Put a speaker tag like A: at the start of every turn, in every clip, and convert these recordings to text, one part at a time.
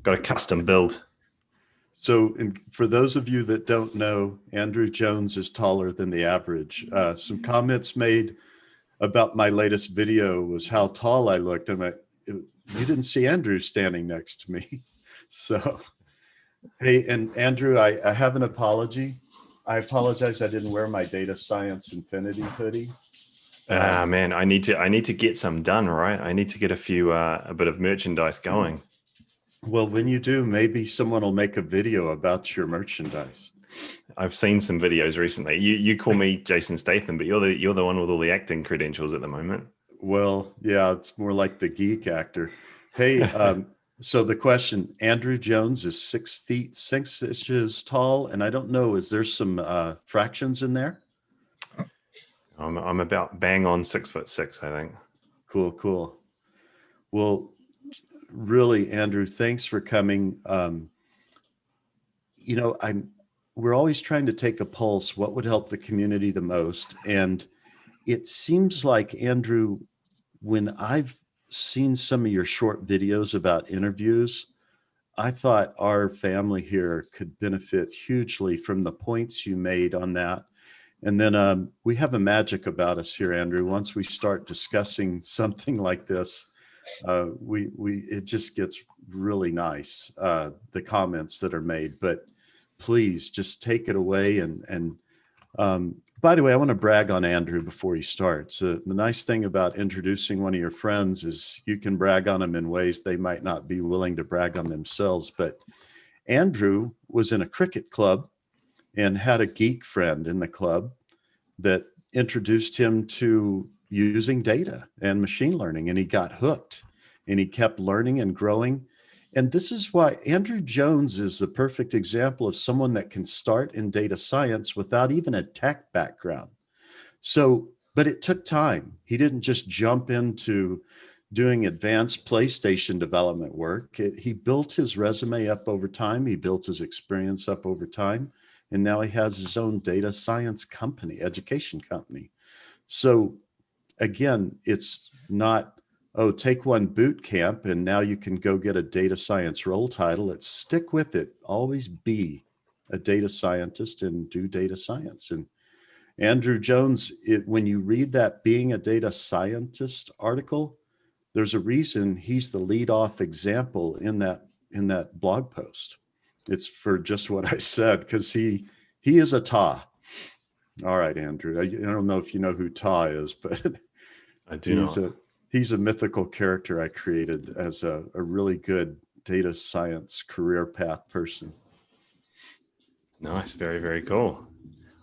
A: got a custom build.
B: So for those of you that don't know, Andrew Jones is taller than the average. Some comments made about my latest video was how tall I looked. And you didn't see Andrew standing next to me. So, hey, and Andrew, I have an apology. I apologize I didn't wear my Data Science Infinity hoodie.
A: Man, I need to get some done, right? I need to get a bit of merchandise going.
B: Well, when you do, maybe someone will make a video about your merchandise.
A: I've seen some videos recently. You call me Jason Statham, but you're the one with all the acting credentials at the moment.
B: Well, yeah, it's more like the geek actor. Hey, so the question, Andrew Jones is 6 feet 6 inches tall, and I don't know, is there some fractions in there?
A: I'm about bang on 6'6", I think.
B: Cool, cool. Well, really, Andrew, thanks for coming. You know, we're always trying to take a pulse. What would help the community the most? And it seems like, Andrew, when I've seen some of your short videos about interviews, I thought our family here could benefit hugely from the points you made on that. And then we have a magic about us here, Andrew. Once we start discussing something like this, it just gets really nice, the comments that are made. But please just take it away. And by the way, I want to brag on Andrew before he starts. The nice thing about introducing one of your friends is you can brag on them in ways they might not be willing to brag on themselves. But Andrew was in a cricket club and had a geek friend in the club that introduced him to using data and machine learning, and he got hooked and he kept learning and growing. And this is why Andrew Jones is the perfect example of someone that can start in data science without even a tech background. So, but it took time. He didn't just jump into doing advanced PlayStation development work. He built his resume up over time. He built his experience up over time. And now he has his own data science company, education company. So again, it's not, oh, take one boot camp and now you can go get a data science role title. It's stick with it. Always be a data scientist and do data science. And Andrew Jones, when you read that Being a Data Scientist article, there's a reason he's the lead off example in that blog post. It's for just what I said, because he is a TA. All right, Andrew. I don't know if you know who TA is, but
A: I do not.
B: He's a mythical character I created as a really good data science career path person.
A: Nice, very, very cool.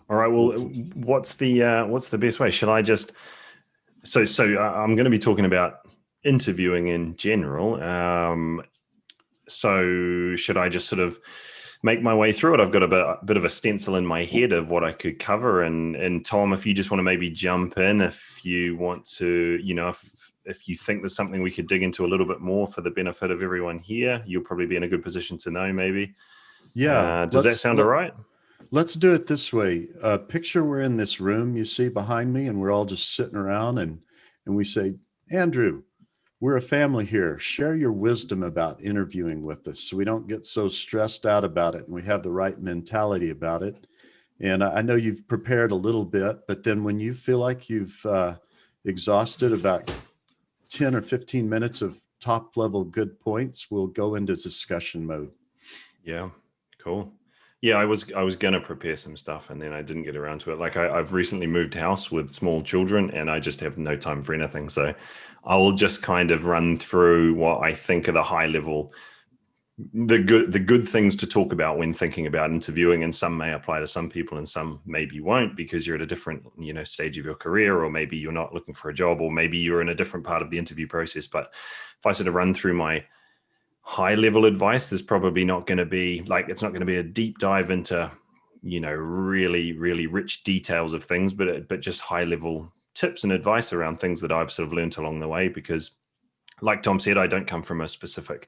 A: All right. Well, what's the best way? Should I just so I'm going to be talking about interviewing in general. So should I just sort of make my way through it? I've got a bit of a stencil in my head of what I could cover. And Tom, if you just want to maybe jump in, if you want to, you know, if you think there's something we could dig into a little bit more for the benefit of everyone here, you'll probably be in a good position to know maybe.
B: Yeah.
A: Does that sound all right?
B: Let's do it this way. Picture we're in this room you see behind me, and we're all just sitting around and we say, Andrew, we're a family here. Share your wisdom about interviewing with us so we don't get so stressed out about it and we have the right mentality about it. And I know you've prepared a little bit, but then when you feel like you've exhausted about 10 or 15 minutes of top level good points, we'll go into discussion mode.
A: Yeah, cool. Yeah, I was going to prepare some stuff and then I didn't get around to it. Like I've recently moved house with small children and I just have no time for anything. So I will just kind of run through what I think are the high level, the good things to talk about when thinking about interviewing, and some may apply to some people and some maybe won't because you're at a different, you know, stage of your career, or maybe you're not looking for a job, or maybe you're in a different part of the interview process. But if I sort of run through my high level advice, there's probably not going to be it's not going to be a deep dive into, you know, really, really rich details of things, but just high level tips and advice around things that I've sort of learned along the way. Because like Tom said, I don't come from a specific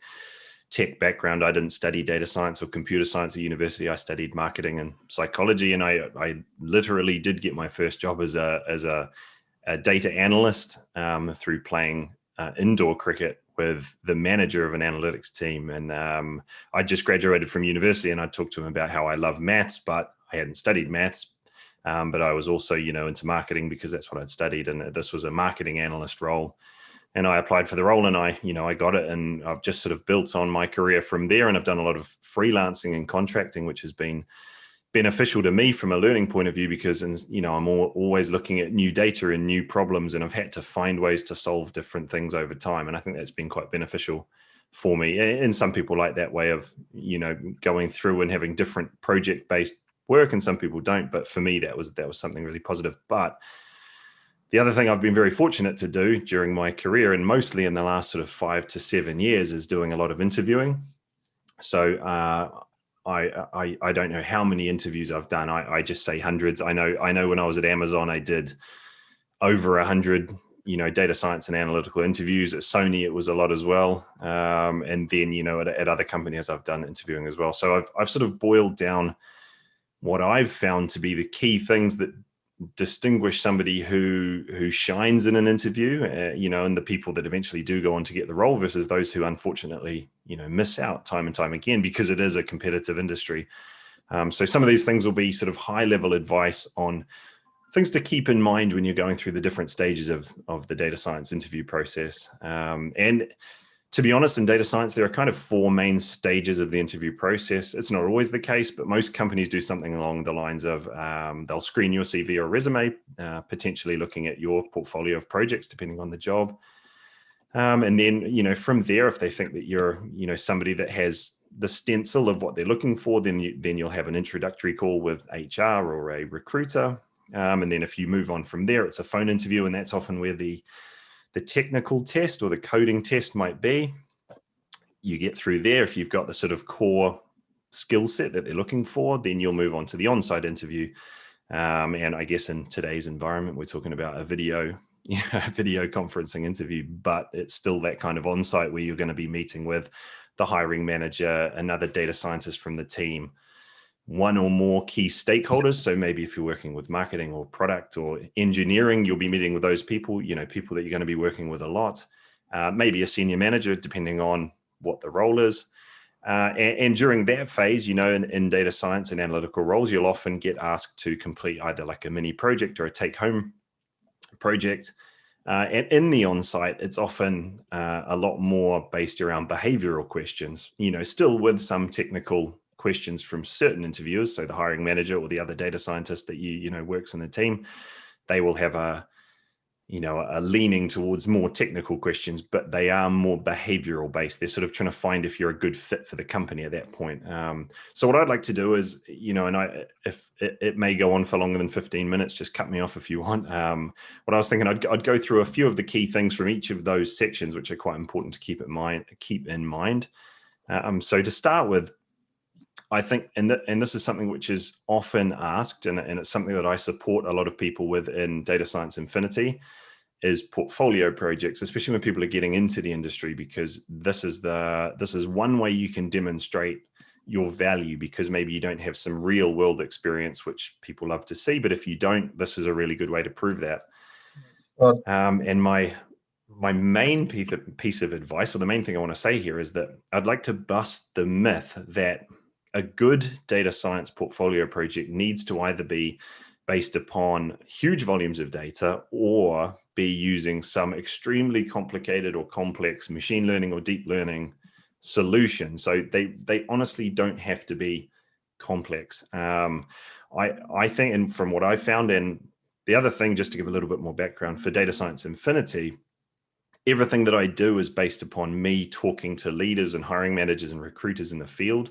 A: tech background. I didn't study data science or computer science at university. I studied marketing and psychology. And I literally did get my first job as a data analyst through playing indoor cricket with the manager of an analytics team. And I just graduated from university, and I talked to him about how I love maths, but I hadn't studied maths. But I was also, into marketing because that's what I'd studied. And this was a marketing analyst role. And I applied for the role, and I got it. And I've just sort of built on my career from there. And I've done a lot of freelancing and contracting, which has been beneficial to me from a learning point of view, because, I'm always looking at new data and new problems, and I've had to find ways to solve different things over time. And I think that's been quite beneficial for me. And some people like that way of, going through and having different project-based work, and some people don't. But for me, that was something really positive. But the other thing I've been very fortunate to do during my career, and mostly in the last sort of 5 to 7 years, is doing a lot of interviewing. So I don't know how many interviews I've done. I just say hundreds. I know when I was at Amazon, I did over 100, data science and analytical interviews. At Sony, it was a lot as well. And then, at other companies, I've done interviewing as well. So I've sort of boiled down what I've found to be the key things that distinguish somebody who shines in an interview, and the people that eventually do go on to get the role versus those who unfortunately, miss out time and time again, because it is a competitive industry. So some of these things will be sort of high level advice on things to keep in mind when you're going through the different stages of the data science interview process. And to be honest, in data science, there are kind of 4 main stages of the interview process. It's not always the case, but most companies do something along the lines of they'll screen your CV or resume, potentially looking at your portfolio of projects, depending on the job. And then, from there, if they think that you're, somebody that has the stencil of what they're looking for, then you'll have an introductory call with HR or a recruiter. And then if you move on from there, it's a phone interview, and that's often where the technical test or the coding test might be. You get through there. If you've got the sort of core skill set that they're looking for, then you'll move on to the on-site interview. And I guess in today's environment, we're talking about a video conferencing interview, but it's still that kind of on-site where you're going to be meeting with the hiring manager, another data scientist from the team, one or more key stakeholders. So maybe if you're working with marketing or product or engineering, you'll be meeting with those people, people that you're going to be working with a lot, maybe a senior manager, depending on what the role is. And during that phase, in data science and analytical roles, you'll often get asked to complete either like a mini project or a take-home project. And in the on-site, it's often a lot more based around behavioral questions, still with some technical questions from certain interviewers. So the hiring manager or the other data scientist that works in the team, they will have a leaning towards more technical questions, but they are more behavioral based. They're sort of trying to find if you're a good fit for the company at that point. So what I'd like to do is, if it may go on for longer than 15 minutes, just cut me off if you want. What I was thinking, I'd go through a few of the key things from each of those sections, which are quite important to keep in mind. So to start with, I think, and this is something which is often asked, and it's something that I support a lot of people with in Data Science Infinity, is portfolio projects, especially when people are getting into the industry, because this is one way you can demonstrate your value, because maybe you don't have some real world experience, which people love to see. But if you don't, this is a really good way to prove that. And my main piece of advice, or the main thing I want to say here, is that I'd like to bust the myth that a good data science portfolio project needs to either be based upon huge volumes of data or be using some extremely complicated or complex machine learning or deep learning solution. So they honestly don't have to be complex. I think, and from what I found, and the other thing, just to give a little bit more background, for Data Science Infinity, everything that I do is based upon me talking to leaders and hiring managers and recruiters in the field.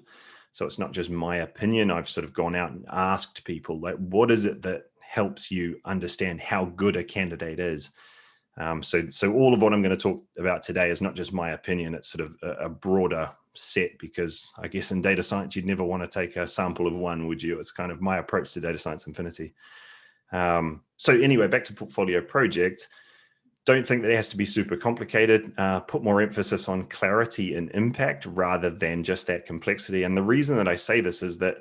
A: So it's not just my opinion. I've sort of gone out and asked people, like, what is it that helps you understand how good a candidate is? So all of what I'm going to talk about today is not just my opinion. It's sort of a broader set, because I guess in data science, you'd never want to take a sample of one, would you? It's kind of my approach to Data Science Infinity. So anyway, back to portfolio project. Don't think that it has to be super complicated. Put more emphasis on clarity and impact rather than just that complexity. And the reason that I say this is that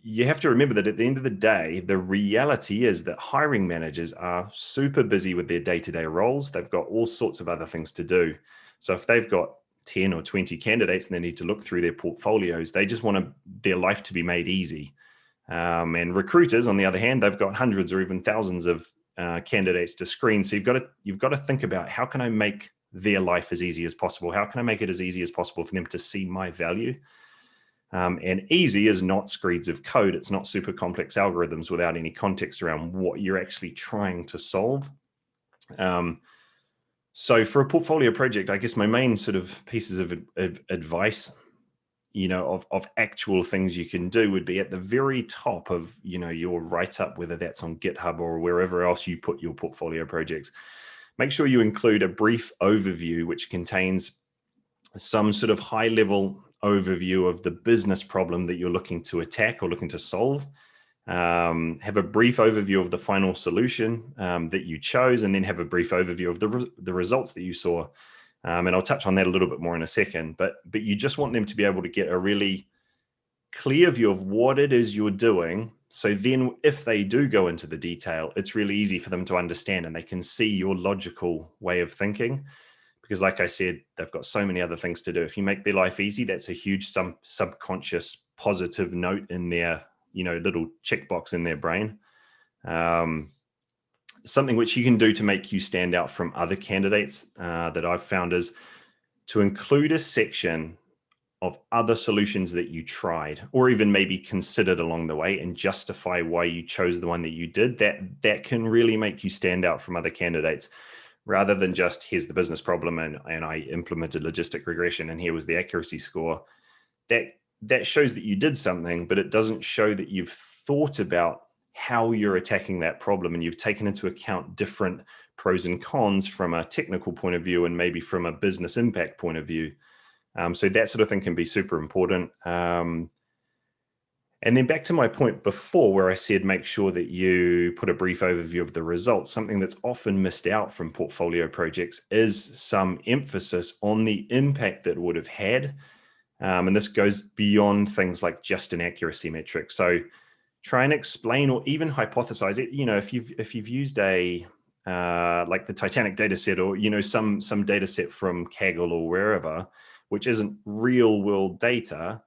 A: you have to remember that at the end of the day, the reality is that hiring managers are super busy with their day-to-day roles. They've got all sorts of other things to do. So if they've got 10 or 20 candidates and they need to look through their portfolios, they just want their life to be made easy. And recruiters, on the other hand, they've got hundreds or even thousands of candidates to screen. So you've got to think about, how can I make their life as easy as possible? How can I make it as easy as possible for them to see my value? And easy is not screeds of code. It's not super complex algorithms without any context around what you're actually trying to solve. So for a portfolio project, I guess my main sort of pieces of advice, of actual things you can do would be at the very top of, your write-up, whether that's on GitHub or wherever else you put your portfolio projects. Make sure you include a brief overview, which contains some sort of high-level overview of the business problem that you're looking to attack or looking to solve. Have a brief overview of the final solution that you chose, and then have a brief overview of the results that you saw. And I'll touch on that a little bit more in a second, but you just want them to be able to get a really clear view of what it is you're doing. So then if they do go into the detail, it's really easy for them to understand and they can see your logical way of thinking. Because like I said, they've got so many other things to do. If you make their life easy, that's a huge subconscious positive note in their, little checkbox in their brain. Something which you can do to make you stand out from other candidates that I've found is to include a section of other solutions that you tried or even maybe considered along the way and justify why you chose the one that you did. That can really make you stand out from other candidates, rather than just, here's the business problem and I implemented logistic regression and here was the accuracy score. That shows that you did something, but it doesn't show that you've thought about how you're attacking that problem and you've taken into account different pros and cons from a technical point of view and maybe from a business impact point of view. So that sort of thing can be super important. And then back to my point before where I said, make sure that you put a brief overview of the results. Something that's often missed out from portfolio projects is some emphasis on the impact that would have had. And this goes beyond things like just an accuracy metric. So try and explain or even hypothesize it. If you've used a like the Titanic data set or, some data set from Kaggle or wherever, which isn't real world data,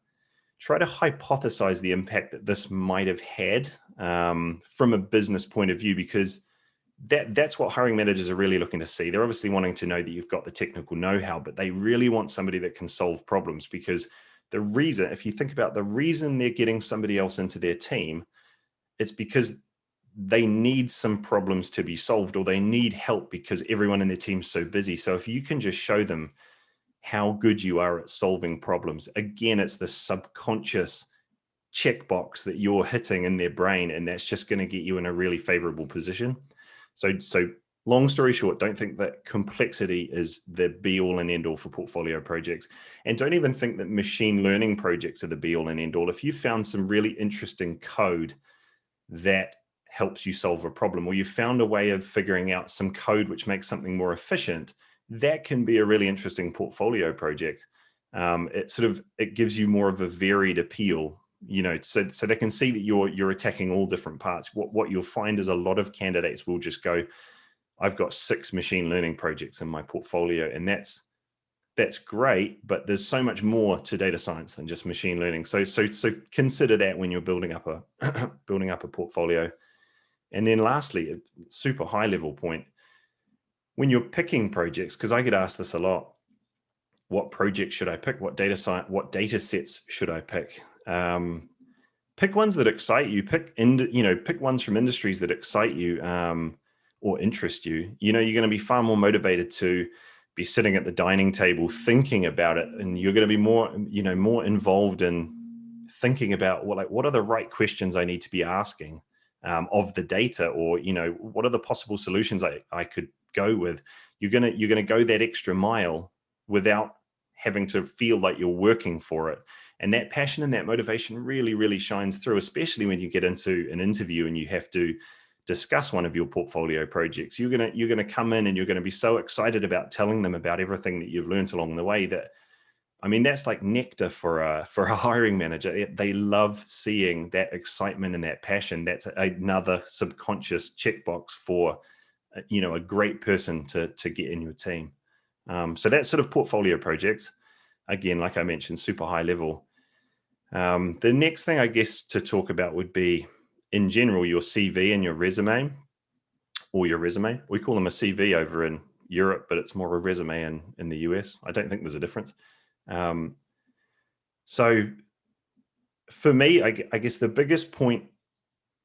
A: try to hypothesize the impact that this might have had from a business point of view, because that's what hiring managers are really looking to see. They're obviously wanting to know that you've got the technical know-how, but they really want somebody that can solve problems, because the reason, if you think about the reason they're getting somebody else into their team, it's because they need some problems to be solved or they need help because everyone in their team's so busy. So if you can just show them how good you are at solving problems, again, it's the subconscious checkbox that you're hitting in their brain, and that's just going to get you in a really favorable position. So long story short, don't think that complexity is the be all and end all for portfolio projects. And don't even think that machine learning projects are the be all and end all. If you found some really interesting code that helps you solve a problem, or you found a way of figuring out some code which makes something more efficient, that can be a really interesting portfolio project. It gives you more of a varied appeal, so they can see that you're attacking all different parts. What you'll find is a lot of candidates will just go, I've got 6 machine learning projects in my portfolio, and that's great, but there's so much more to data science than just machine learning. So consider that when you're building up a portfolio. And then lastly, a super high level point, when you're picking projects, because I get asked this a lot, what project should I pick? What data sets should I pick? Pick ones that excite you. Pick ones from industries that excite you or interest you. You're going to be far more motivated to be sitting at the dining table thinking about it, and you're going to be more involved in thinking about what are the right questions I need to be asking of the data, or what are the possible solutions I could go with. You're gonna go that extra mile without having to feel like you're working for it. And that passion and that motivation really, really shines through, especially when you get into an interview and you have to discuss one of your portfolio projects. You're gonna come in and you're gonna be so excited about telling them about everything that you've learned along the way that, that's like nectar for a hiring manager. They love seeing that excitement and that passion. That's another subconscious checkbox for, a great person to get in your team. So that's sort of portfolio projects. Again, like I mentioned, super high level. The next thing I guess to talk about would be, in general, your CV and your resume, or your resume. We call them a CV over in Europe, but it's more a resume in the US. I don't think there's a difference. So for me, I guess the biggest point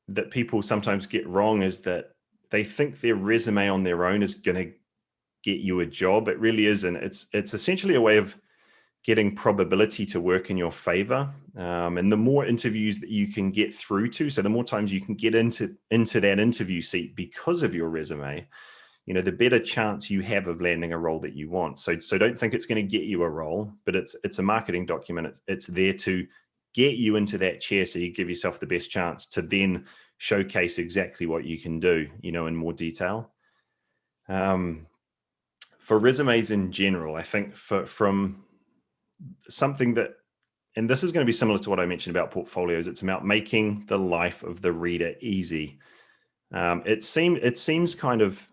A: that people sometimes get wrong is that they think their resume on their own is going to get you a job. It really isn't. It's essentially a way of getting probability to work in your favor. And the more interviews that you can get through to, so the more times you can get into that interview seat because of your resume, the better chance you have of landing a role that you want. So don't think it's going to get you a role, but it's a marketing document. It's there to get you into that chair, so you give yourself the best chance to then showcase exactly what you can do, in more detail. For resumes in general, I think from something that, and this is going to be similar to what I mentioned about portfolios, it's about making the life of the reader easy. It seems kind of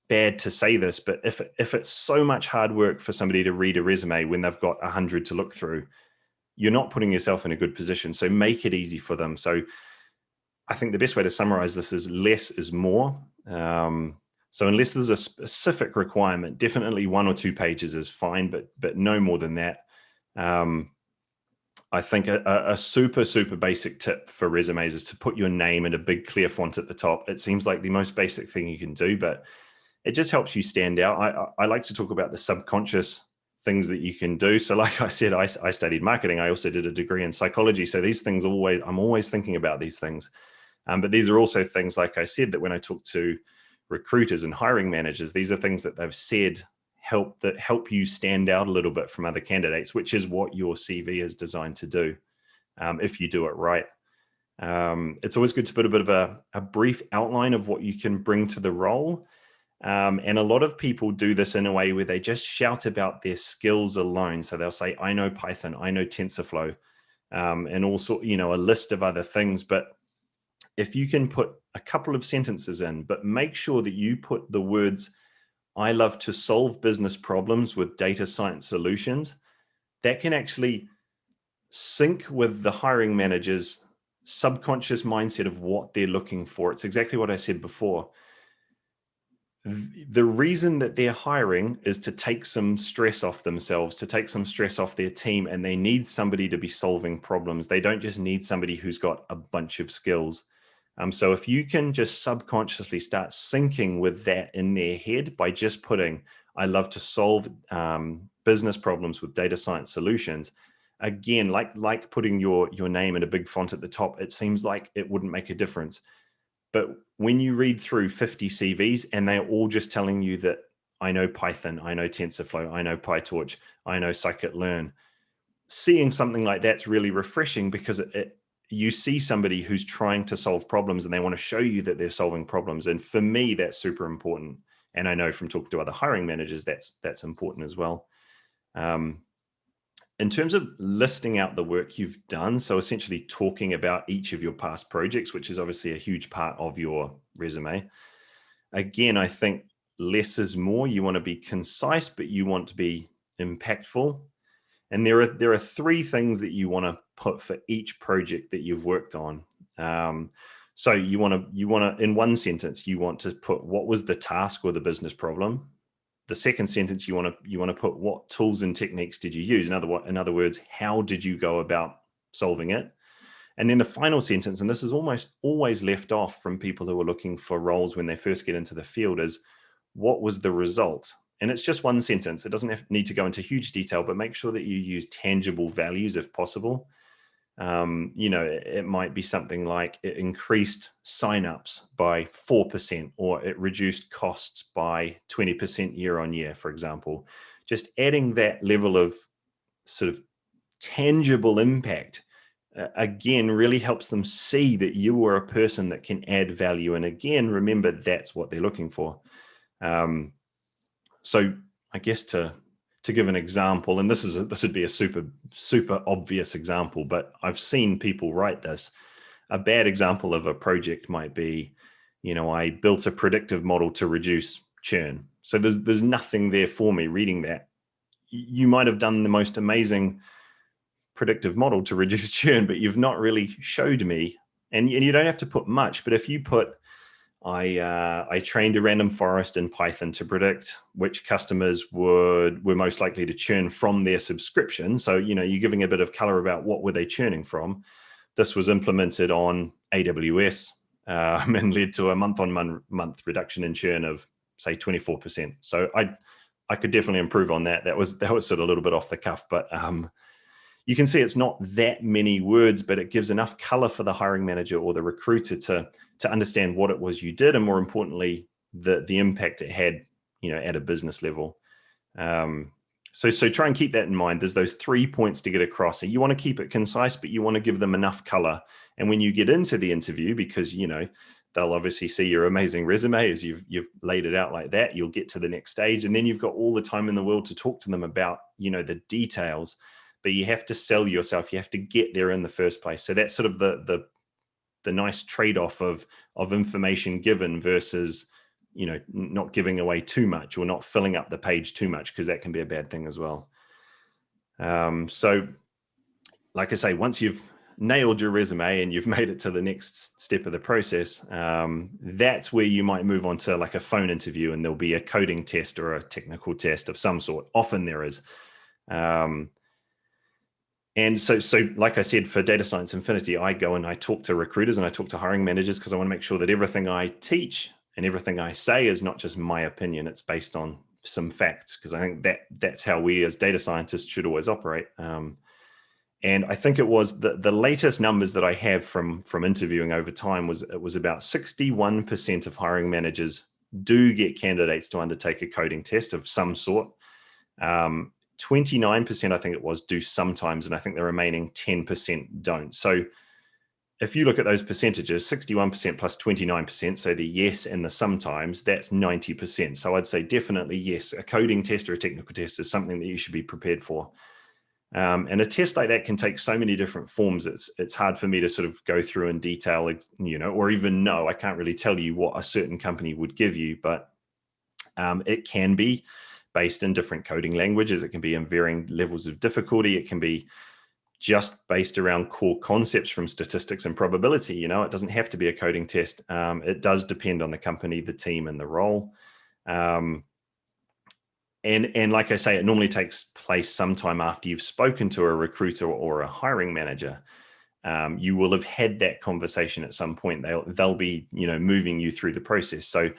A: bad to say this, but if it's so much hard work for somebody to read a resume when they've got 100 to look through, you're not putting yourself in a good position. So make it easy for them. So I think the best way to summarize this is less is more. So unless there's a specific requirement, definitely 1 or 2 pages is fine, but no more than that. I think a super, super basic tip for resumes is to put your name in a big clear font at the top. It seems like the most basic thing you can do, but it just helps you stand out. I like to talk about the subconscious things that you can do. So like I said, I studied marketing. I also did a degree in psychology. So these things I'm always thinking about these things. But these are also things, like I said, that when I talk to recruiters and hiring managers, these are things that they've said help you stand out a little bit from other candidates, which is what your CV is designed to do, if you do it right. It's always good to put a bit of a brief outline of what you can bring to the role. And a lot of people do this in a way where they just shout about their skills alone. So they'll say, I know Python, I know TensorFlow, and also, a list of other things. But if you can put a couple of sentences in, but make sure that you put the words, I love to solve business problems with data science solutions, that can actually sync with the hiring manager's subconscious mindset of what they're looking for. It's exactly what I said before. The reason that they're hiring is to take some stress off themselves, to take some stress off their team, and they need somebody to be solving problems. They don't just need somebody who's got a bunch of skills. So if you can just subconsciously start syncing with that in their head by just putting, I love to solve business problems with data science solutions. Again, like putting your name in a big font at the top, it seems like it wouldn't make a difference. But when you read through 50 CVs and they're all just telling you that I know Python, I know TensorFlow, I know PyTorch, I know scikit-learn, seeing something like that's really refreshing, because you see somebody who's trying to solve problems and they want to show you that they're solving problems. And for me, that's super important. And I know from talking to other hiring managers, that's important as well. In terms of listing out the work you've done, so essentially talking about each of your past projects, which is obviously a huge part of your resume. Again, I think less is more. You want to be concise, but you want to be impactful. And there are 3 things that you want to put for each project that you've worked on. So you want to, in one sentence, you want to put what was the task or the business problem. The second sentence, you want to put what tools and techniques did you use? In other words, how did you go about solving it? And then the final sentence, and this is almost always left off from people who are looking for roles when they first get into the field, is what was the result? And it's just one sentence. It doesn't need to go into huge detail, but make sure that you use tangible values if possible. It might be something like it increased signups by 4%, or it reduced costs by 20% year on year, for example. Just adding that level of sort of tangible impact, again, really helps them see that you are a person that can add value. And again, remember, that's what they're looking for. So I guess to give an example, and this would be a super, super obvious example, but I've seen people write this. A bad example of a project might be, I built a predictive model to reduce churn. So there's nothing there for me reading that. You might have done the most amazing predictive model to reduce churn, but you've not really showed me, and you don't have to put much, but if you put, I trained a random forest in Python to predict which customers were most likely to churn from their subscription. So, you're giving a bit of color about what were they churning from. This was implemented on AWS and led to a month-on-month reduction in churn of, say, 24%. So I could definitely improve on that. That was sort of a little bit off the cuff, but you can see it's not that many words, but it gives enough color for the hiring manager or the recruiter to understand what it was you did, and more importantly, the impact it had, at a business level. So try and keep that in mind. There's those 3 points to get across. So you want to keep it concise, but you want to give them enough color. And when you get into the interview, because they'll obviously see your amazing resume as you've laid it out like that, you'll get to the next stage, and then you've got all the time in the world to talk to them about the details. But you have to sell yourself. You have to get there in the first place. So that's sort of the nice trade-off of information given versus not giving away too much or not filling up the page too much, because that can be a bad thing as well. So like I say, once you've nailed your resume and you've made it to the next step of the process, that's where you might move on to like a phone interview, and there'll be a coding test or a technical test of some sort. Often there is. And so like I said, for Data Science Infinity, I go and I talk to recruiters and I talk to hiring managers, because I want to make sure that everything I teach and everything I say is not just my opinion. It's based on some facts, because I think that's how we as data scientists should always operate. And I think it was the latest numbers that I have from interviewing over time it was about 61% of hiring managers do get candidates to undertake a coding test of some sort. 29%, I think it was, do sometimes, and I think the remaining 10% don't. So if you look at those percentages, 61% plus 29%, so the yes and the sometimes, that's 90%. So I'd say definitely yes, a coding test or a technical test is something that you should be prepared for. And a test like that can take so many different forms. It's hard for me to sort of go through in detail, or even know. I can't really tell you what a certain company would give you, but it can be based in different coding languages. It can be in varying levels of difficulty. It can be just based around core concepts from statistics and probability. It doesn't have to be a coding test. It does depend on the company, the team, and the role. And like I say, it normally takes place sometime after you've spoken to a recruiter or a hiring manager. You will have had that conversation at some point. They'll be, moving you through the process. So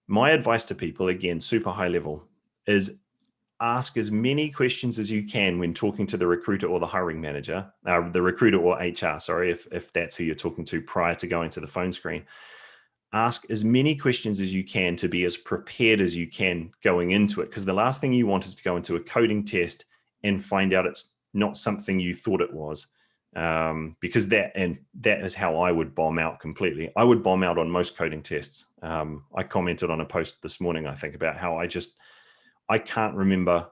A: my advice to people, again, super high level, is ask as many questions as you can when talking to the recruiter or the hiring manager, the recruiter or HR, sorry, if that's who you're talking to prior to going to the phone screen. Ask as many questions as you can to be as prepared as you can going into it, because the last thing you want is to go into a coding test and find out it's not something you thought it was, because that is how I would bomb out completely. I would bomb out on most coding tests. I commented on a post this morning, I think, about how I can't remember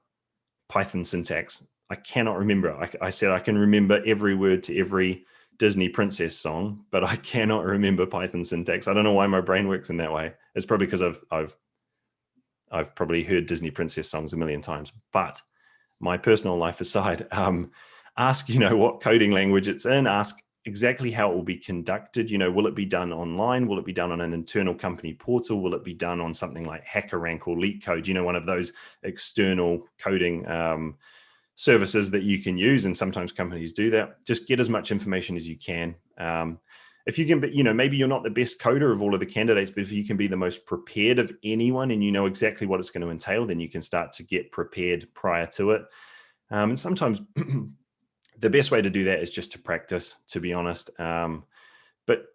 A: Python syntax. I cannot remember. I said I can remember every word to every Disney princess song, but I cannot remember Python syntax. I don't know why my brain works in that way. It's probably because I've probably heard Disney princess songs a million times. But my personal life aside, ask what coding language it's in. Ask exactly how it will be conducted. Will it be done online? Will it be done on an internal company portal? Will it be done on something like HackerRank or LeetCode? One of those external coding services that you can use, and sometimes companies do that. Just get as much information as you can. If you can, maybe you're not the best coder of all of the candidates, but if you can be the most prepared of anyone and you know exactly what it's going to entail, then you can start to get prepared prior to it. And sometimes the best way to do that is just to practice, to be honest. But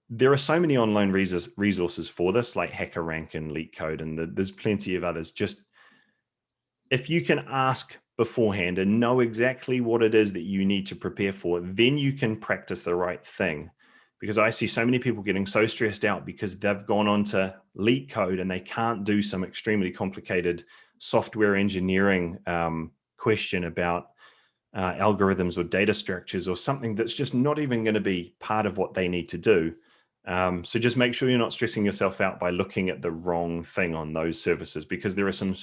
A: there are so many online resources for this, like HackerRank and LeetCode, and there's plenty of others. Just if you can ask beforehand and know exactly what it is that you need to prepare for, then you can practice the right thing. Because I see so many people getting so stressed out because they've gone on to LeetCode and they can't do some extremely complicated software engineering question about algorithms or data structures or something that's just not even going to be part of what they need to do. So just make sure you're not stressing yourself out by looking at the wrong thing on those services, because there is some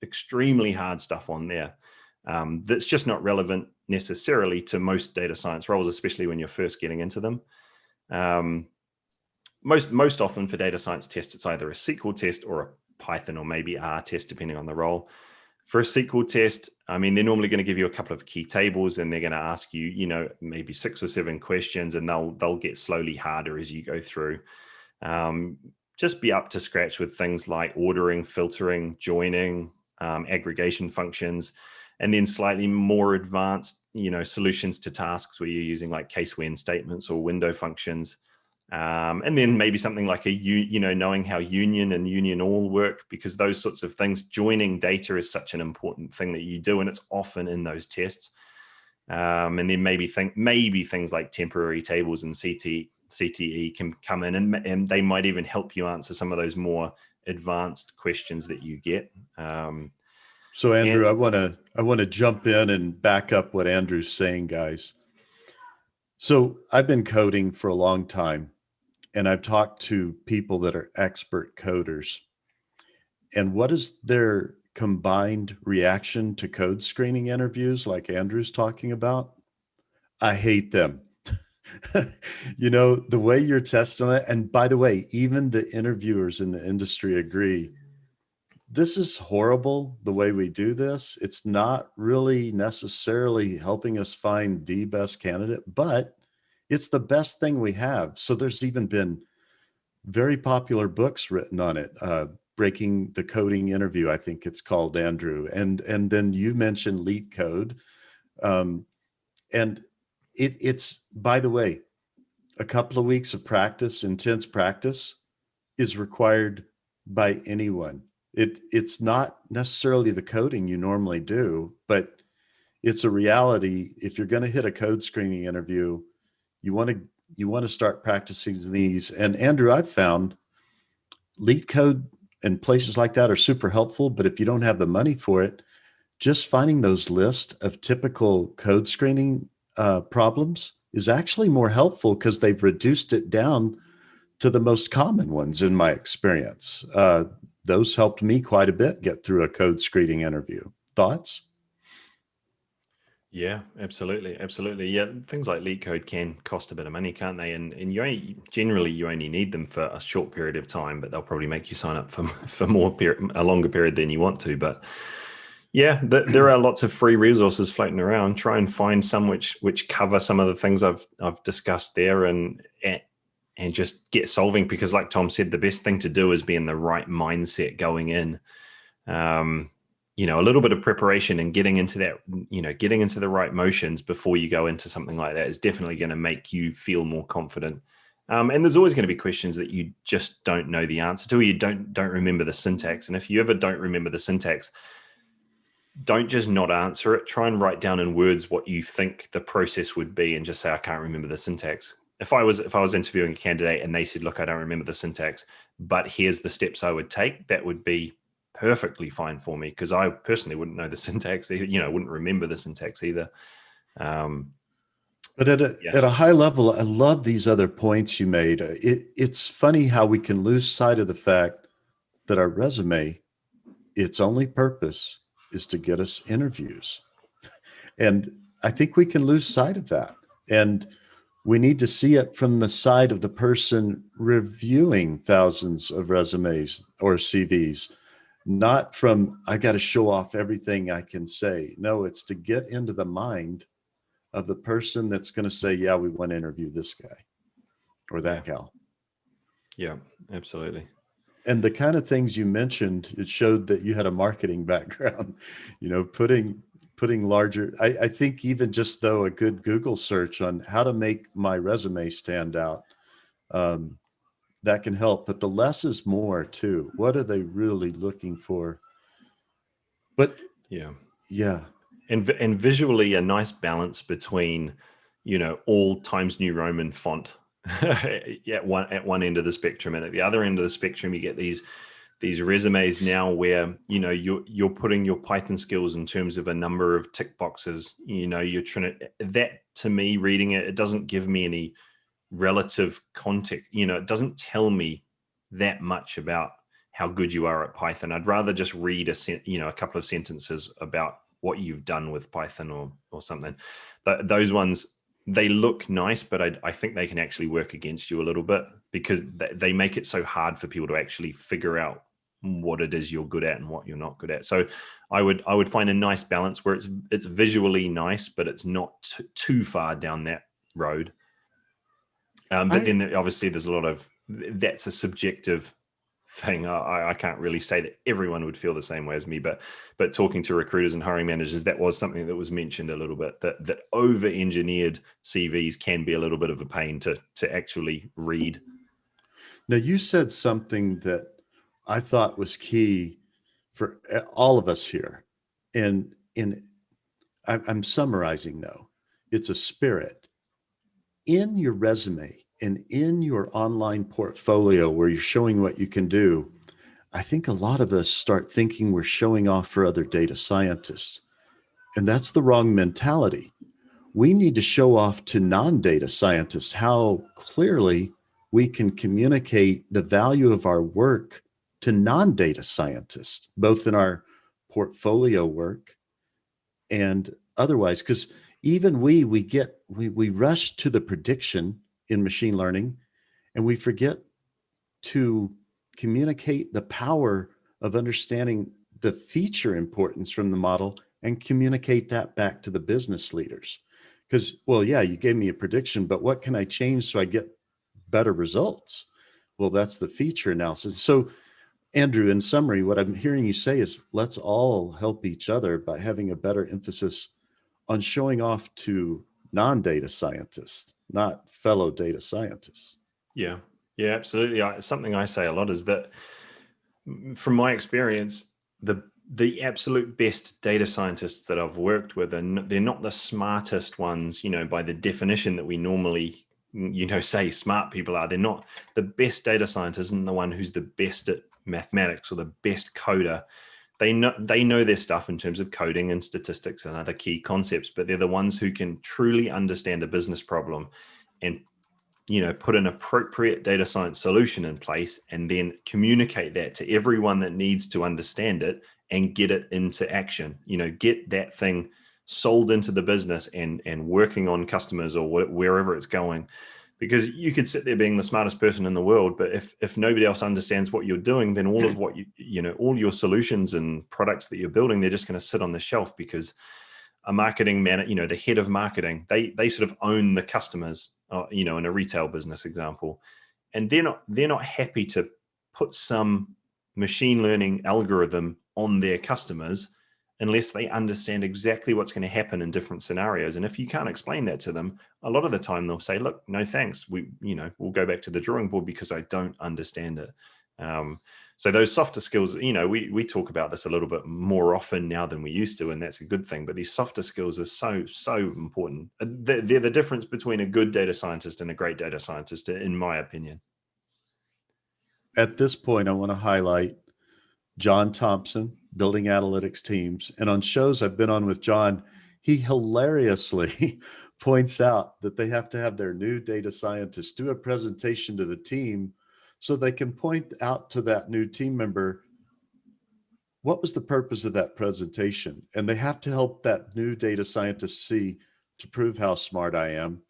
A: extremely hard stuff on there that's just not relevant necessarily to most data science roles, especially when you're first getting into them. Most often for data science tests, it's either a SQL test or a Python or maybe R test, depending on the role. For a SQL test, I mean, they're normally going to give you a couple of key tables, and they're going to ask you, you know, maybe 6 or 7 questions, and they'll get slowly harder as you go through. Just be up to scratch with things like ordering, filtering, joining, aggregation functions, and then slightly more advanced, you know, solutions to tasks where you're using like case when statements or window functions. And then maybe something like knowing how union and union all work, because those sorts of things, joining data is such an important thing that you do, and it's often in those tests. And then maybe things like temporary tables and CTE can come in, and they might even help you answer some of those more advanced questions that you get.
B: So Andrew, I want to jump in and back up what Andrew's saying, guys. So I've been coding for a long time, and I've talked to people that are expert coders. And what is their combined reaction to code screening interviews like Andrew's talking about? I hate them. You know, the way you're testing it. And by the way, even the interviewers in the industry agree, this is horrible the way we do this. It's not really necessarily helping us find the best candidate, but it's the best thing we have. So there's even been very popular books written on it. Breaking the Coding Interview, I think it's called, Andrew. And then you mentioned LeetCode. And it's, by the way, a couple of weeks of practice, intense practice, is required by anyone. It's not necessarily the coding you normally do, but it's a reality. If you're going to hit a code screening interview, you want to start practicing these. And Andrew, I've found LeetCode and places like that are super helpful, but if you don't have the money for it, just finding those lists of typical code screening problems is actually more helpful, because they've reduced it down to the most common ones in my experience. Those helped me quite a bit get through a code screening interview. Thoughts?
A: Yeah, absolutely. Yeah, things like LeetCode can cost a bit of money, can't they? And generally you only need them for a short period of time, but they'll probably make you sign up for a longer period than you want to. But yeah, there are lots of free resources floating around. Try and find some which cover some of the things I've discussed there, and just get solving, because like Tom said, the best thing to do is be in the right mindset going in. You know, a little bit of preparation and getting into the right motions before you go into something like that is definitely going to make you feel more confident. And there's always going to be questions that you just don't know the answer to, or you don't remember the syntax. And if you ever don't remember the syntax, don't just not answer it. Try and write down in words what you think the process would be, and just say, I can't remember the syntax. If I was interviewing a candidate and they said, look, I don't remember the syntax, but here's the steps I would take, that would be perfectly fine for me, because I personally wouldn't know the syntax, wouldn't remember the syntax either.
B: But at a high level, I love these other points you made. It's funny how we can lose sight of the fact that our resume, its only purpose is to get us interviews. And I think we can lose sight of that. And we need to see it from the side of the person reviewing thousands of resumes or CVs, not from, I got to show off everything I can say. No, it's to get into the mind of the person that's going to say, yeah, we want to interview this guy or that gal.
A: Yeah, absolutely.
B: And the kind of things you mentioned, it showed that you had a marketing background, putting larger, I think even just though a good Google search on how to make my resume stand out, that can help. But the less is more too. What are they really looking for? But yeah.
A: And visually, a nice balance between, all Times New Roman font at one end of the spectrum, and at the other end of the spectrum, you get these resumes now where you're putting your Python skills in terms of a number of tick boxes. You're trying to, that to me, reading it doesn't give me any relative context. It doesn't tell me that much about how good you are at Python. I'd rather just read a couple of sentences about what you've done with Python or something. Those ones, they look nice, but I think they can actually work against you a little bit, because they make it so hard for people to actually figure out what it is you're good at and what you're not good at. So I would find a nice balance where it's visually nice, but it's not too far down that road. But then obviously there's a lot of, that's a subjective thing. I can't really say that everyone would feel the same way as me, but talking to recruiters and hiring managers, that was something that was mentioned a little bit, that over-engineered CVs can be a little bit of a pain to actually read.
B: Now, you said something that I thought was key for all of us here. And I'm summarizing though. It's a spirit. In your resume and in your online portfolio where you're showing what you can do, I think a lot of us start thinking we're showing off for other data scientists. And that's the wrong mentality. We need to show off to non-data scientists how clearly we can communicate the value of our work to non-data scientists, both in our portfolio work and otherwise. Because even we rush to the prediction in machine learning, and we forget to communicate the power of understanding the feature importance from the model and communicate that back to the business leaders. Because, well, yeah, you gave me a prediction, but what can I change so I get better results? Well, that's the feature analysis. So, Andrew, in summary, what I'm hearing you say is let's all help each other by having a better emphasis on showing off to non-data scientists, not fellow data scientists.
A: Yeah, absolutely. Something I say a lot is that, from my experience, the absolute best data scientists that I've worked with, and they're not the smartest ones, by the definition that we normally, say smart people are. They're not the best data scientist, isn't the one who's the best at mathematics or the best coder. They know their stuff in terms of coding and statistics and other key concepts, but they're the ones who can truly understand a business problem and put an appropriate data science solution in place, and then communicate that to everyone that needs to understand it and get it into action. Get that thing sold into the business and working on customers or wherever it's going. Because you could sit there being the smartest person in the world, but if nobody else understands what you're doing, then all of what all your solutions and products that you're building, they're just going to sit on the shelf, because a marketing manager, the head of marketing, they sort of own the customers, in a retail business example, and they're not happy to put some machine learning algorithm on their customers unless they understand exactly what's going to happen in different scenarios. And if you can't explain that to them, a lot of the time they'll say, look, no thanks, we'll go back to the drawing board because I don't understand it. So those softer skills, we talk about this a little bit more often now than we used to, and that's a good thing. But these softer skills are so important. They're the difference between a good data scientist and a great data scientist, in my opinion.
B: At this point, I want to highlight John Thompson, building analytics teams. And on shows I've been on with John, he hilariously points out that they have to have their new data scientists do a presentation to the team so they can point out to that new team member, what was the purpose of that presentation? And they have to help that new data scientist see, to prove how smart I am.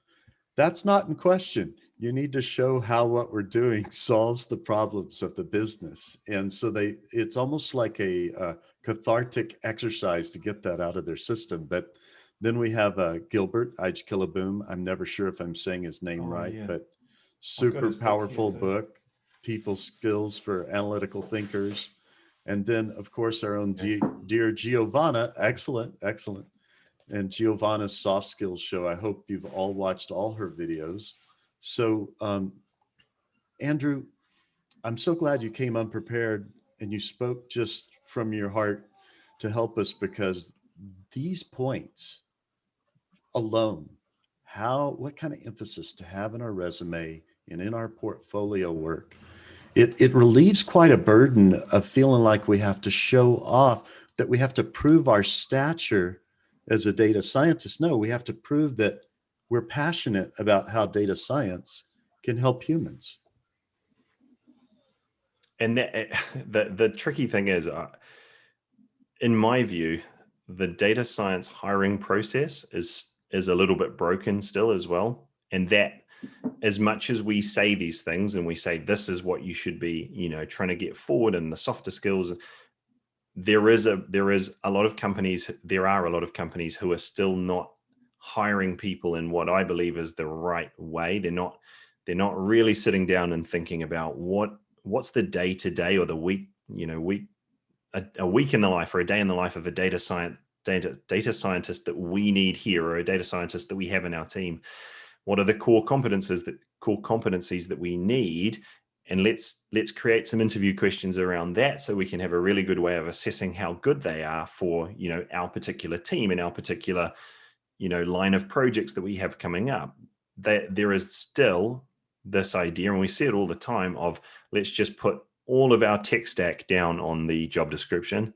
B: That's not in question. You need to show how what we're doing solves the problems of the business. And so it's almost like a cathartic exercise to get that out of their system. But then we have Gilbert Ijkilaboom. I'm never sure if I'm saying his name right, yeah. But super powerful book, People Skills for Analytical Thinkers. And then, of course, our own dear Giovanna. Excellent. And Giovanna's Soft Skills Show. I hope you've all watched all her videos. So, Andrew, I'm so glad you came unprepared and you spoke just from your heart to help us, because these points alone, what kind of emphasis to have in our resume and in our portfolio work, it relieves quite a burden of feeling like we have to show off, that we have to prove our stature as a data scientist. No, we have to prove that we're passionate about how data science can help humans.
A: And the tricky thing is, in my view, the data science hiring process is a little bit broken still as well. And that, as much as we say these things and we say this is what you should be, trying to get forward and the softer skills, there are a lot of companies who are still not hiring people in what I believe is the right way. They're not really sitting down and thinking about what's the day to day or the week, a week in the life or a day in the life of a data scientist that we need here, or a data scientist that we have in our team. What are the core competencies that we need? And let's create some interview questions around that, so we can have a really good way of assessing how good they are for, our particular team and our particular, line of projects that we have coming up. There is still this idea, and we see it all the time, of let's just put all of our tech stack down on the job description.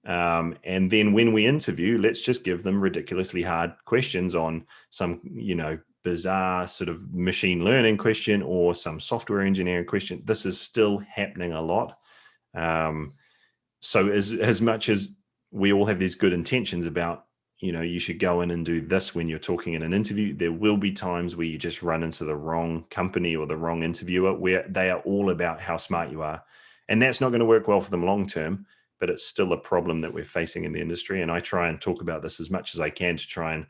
A: And then when we interview, let's just give them ridiculously hard questions on some, bizarre sort of machine learning question or some software engineering question. This is still happening a lot. So as much as we all have these good intentions about, you should go in and do this when you're talking in an interview, there will be times where you just run into the wrong company or the wrong interviewer, where they are all about how smart you are. And that's not going to work well for them long term, but it's still a problem that we're facing in the industry. And I try and talk about this as much as I can to try and,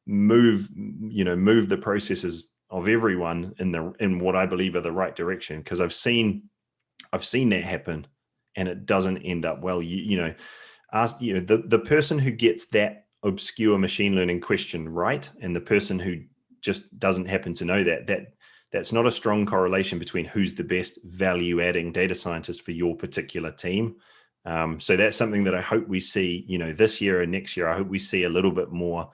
A: move the processes of everyone in what I believe are the right direction. Because I've seen that happen, and it doesn't end up well. The person who gets that obscure machine learning question right, and the person who just doesn't happen to know that's not a strong correlation between who's the best value adding data scientist for your particular team. So that's something that I hope we see, this year and next year. I hope we see a little bit more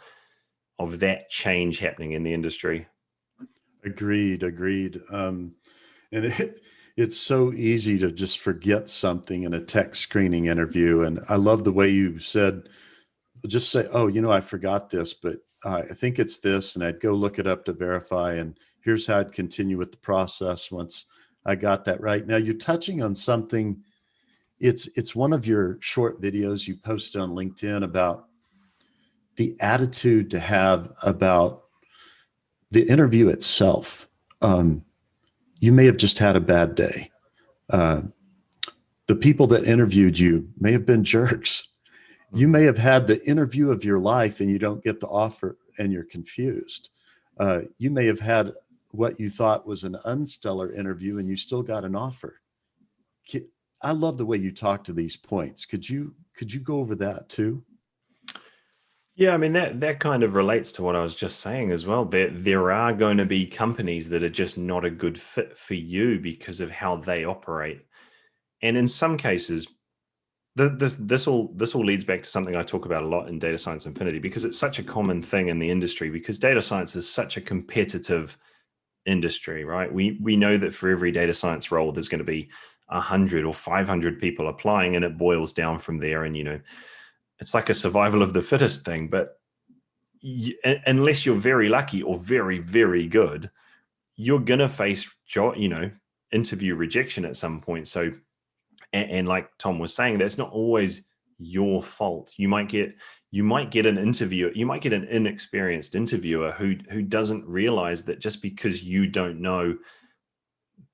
A: of that change happening in the industry.
B: Agreed. And it's so easy to just forget something in a tech screening interview. And I love the way you said, just say, oh, I forgot this, but I think it's this. And I'd go look it up to verify. And here's how I'd continue with the process once I got that right. Now you're touching on something. It's one of your short videos you posted on LinkedIn about the attitude to have about the interview itself. You may have just had a bad day. The people that interviewed you may have been jerks. You may have had the interview of your life and you don't get the offer and you're confused. You may have had what you thought was an unstellar interview and you still got an offer. I love the way you talk to these points. Could you go over that too?
A: Yeah, I mean, that kind of relates to what I was just saying as well. There are going to be companies that are just not a good fit for you because of how they operate. And in some cases, this all leads back to something I talk about a lot in Data Science Infinity, because it's such a common thing in the industry, because data science is such a competitive industry, right? We know that for every data science role, there's going to be 100 or 500 people applying, and it boils down from there. And, it's like a survival of the fittest thing, but unless you're very lucky or very, very good, you're going to face, interview rejection at some point. So, and like Tom was saying, that's not always your fault. You might get an interviewer, you might get an inexperienced interviewer who doesn't realize that just because you don't know,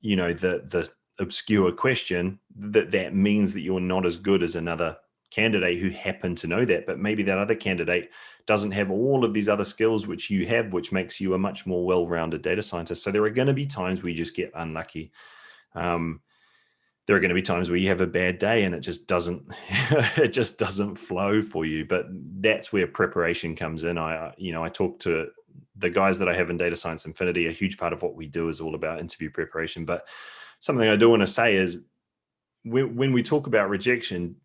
A: the obscure question, that means that you're not as good as another candidate who happened to know that. But maybe that other candidate doesn't have all of these other skills which you have, which makes you a much more well-rounded data scientist. So there are going to be times where you just get unlucky. There are going to be times where you have a bad day and it just doesn't flow for you. But that's where preparation comes in. I talk to the guys that I have in Data Science Infinity. A huge part of what we do is all about interview preparation. But something I do want to say is, when we talk about rejection,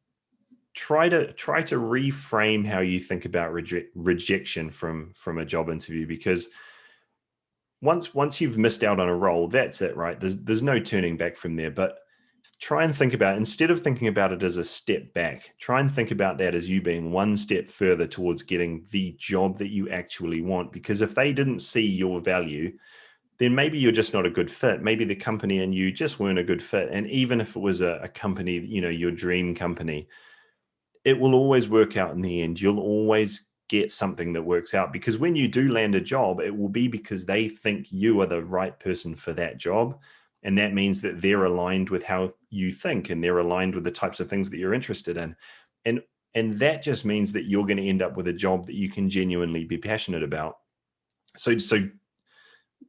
A: try to reframe how you think about rejection from a job interview, because once you've missed out on a role, that's it, right? There's no turning back from there. But try and think about, instead of thinking about it as a step back, try and think about that as you being one step further towards getting the job that you actually want. Because if they didn't see your value, then maybe you're just not a good fit. Maybe the company and you just weren't a good fit. And even if it was a company, your dream company, it will always work out in the end. You'll always get something that works out, because when you do land a job, it will be because they think you are the right person for that job. And that means that they're aligned with how you think, and they're aligned with the types of things that you're interested in. And that just means that you're going to end up with a job that you can genuinely be passionate about. So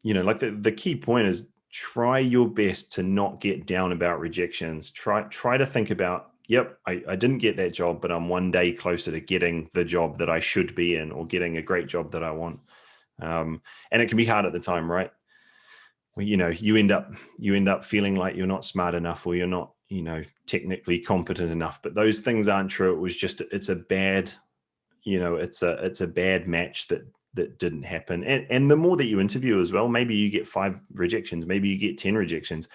A: like the key point is, try your best to not get down about rejections. Try to think about, yep, I didn't get that job, but I'm one day closer to getting the job that I should be in, or getting a great job that I want. And it can be hard at the time, right? Well, you end up feeling like you're not smart enough, or you're not, technically competent enough. But those things aren't true. It was just, it's a bad match that didn't happen. And the more that you interview as well, maybe you get 5 rejections, maybe you get 10 rejections.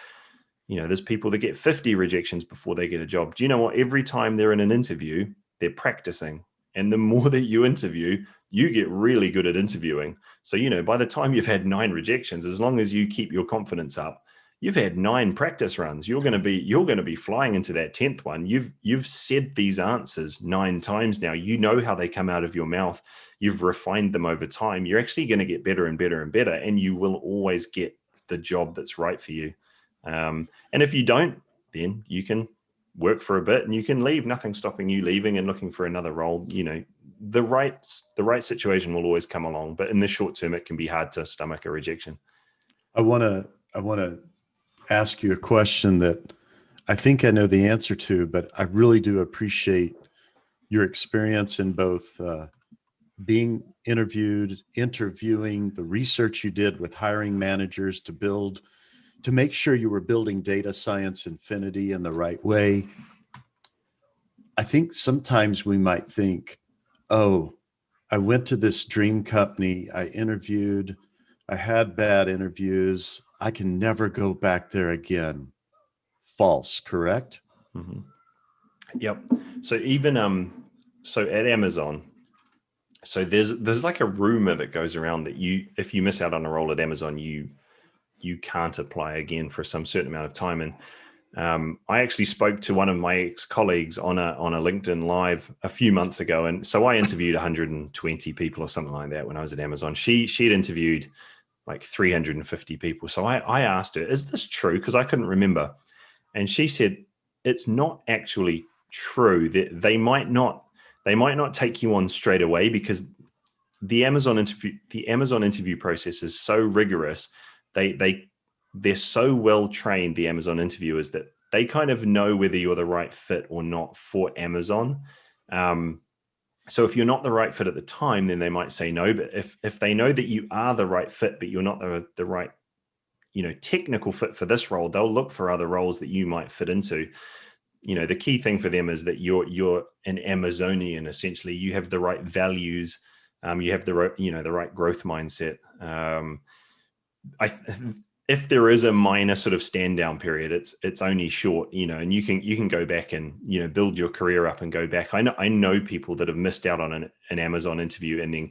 A: There's people that get 50 rejections before they get a job. Do you know what? Every time they're in an interview, they're practicing. And the more that you interview, you get really good at interviewing. So, by the time you've had 9 rejections, as long as you keep your confidence up, you've had 9 practice runs. You're going to be flying into that 10th one. You've said these answers 9 times now. You know how they come out of your mouth. You've refined them over time. You're actually going to get better and better and better, and you will always get the job that's right for you. And if you don't, then you can work for a bit and you can leave. Nothing's stopping you leaving and looking for another role. The right situation will always come along, but in the short term, it can be hard to stomach a rejection.
B: I want to ask you a question that I think I know the answer to, but I really do appreciate your experience in both being interviewing, the research you did with hiring managers to make sure you were building Data Science Infinity in the right way. I think sometimes we might think, oh, I went to this dream company, I interviewed, I had bad interviews, I can never go back there again. False, correct?
A: Mm-hmm. Yep. So even so at Amazon, so there's like a rumor that goes around that if you miss out on a role at Amazon, you can't apply again for some certain amount of time. And I actually spoke to one of my ex-colleagues on a LinkedIn Live a few months ago. And so I interviewed 120 people or something like that when I was at Amazon. She'd interviewed like 350 people. So I asked her, is this true? Because I couldn't remember. And she said, it's not actually true. That they might not take you on straight away, because the Amazon interview process is so rigorous. They're so well trained, the Amazon interviewers, that they kind of know whether you're the right fit or not for Amazon. So if you're not the right fit at the time, then they might say no. But if they know that you are the right fit, but you're not the right, technical fit for this role, they'll look for other roles that you might fit into. The key thing for them is that you're an Amazonian. Essentially, you have the right values. You have the right growth mindset. If there is a minor sort of stand down period, it's only short, and you can go back and, build your career up and go back. I know people that have missed out on an Amazon interview and then,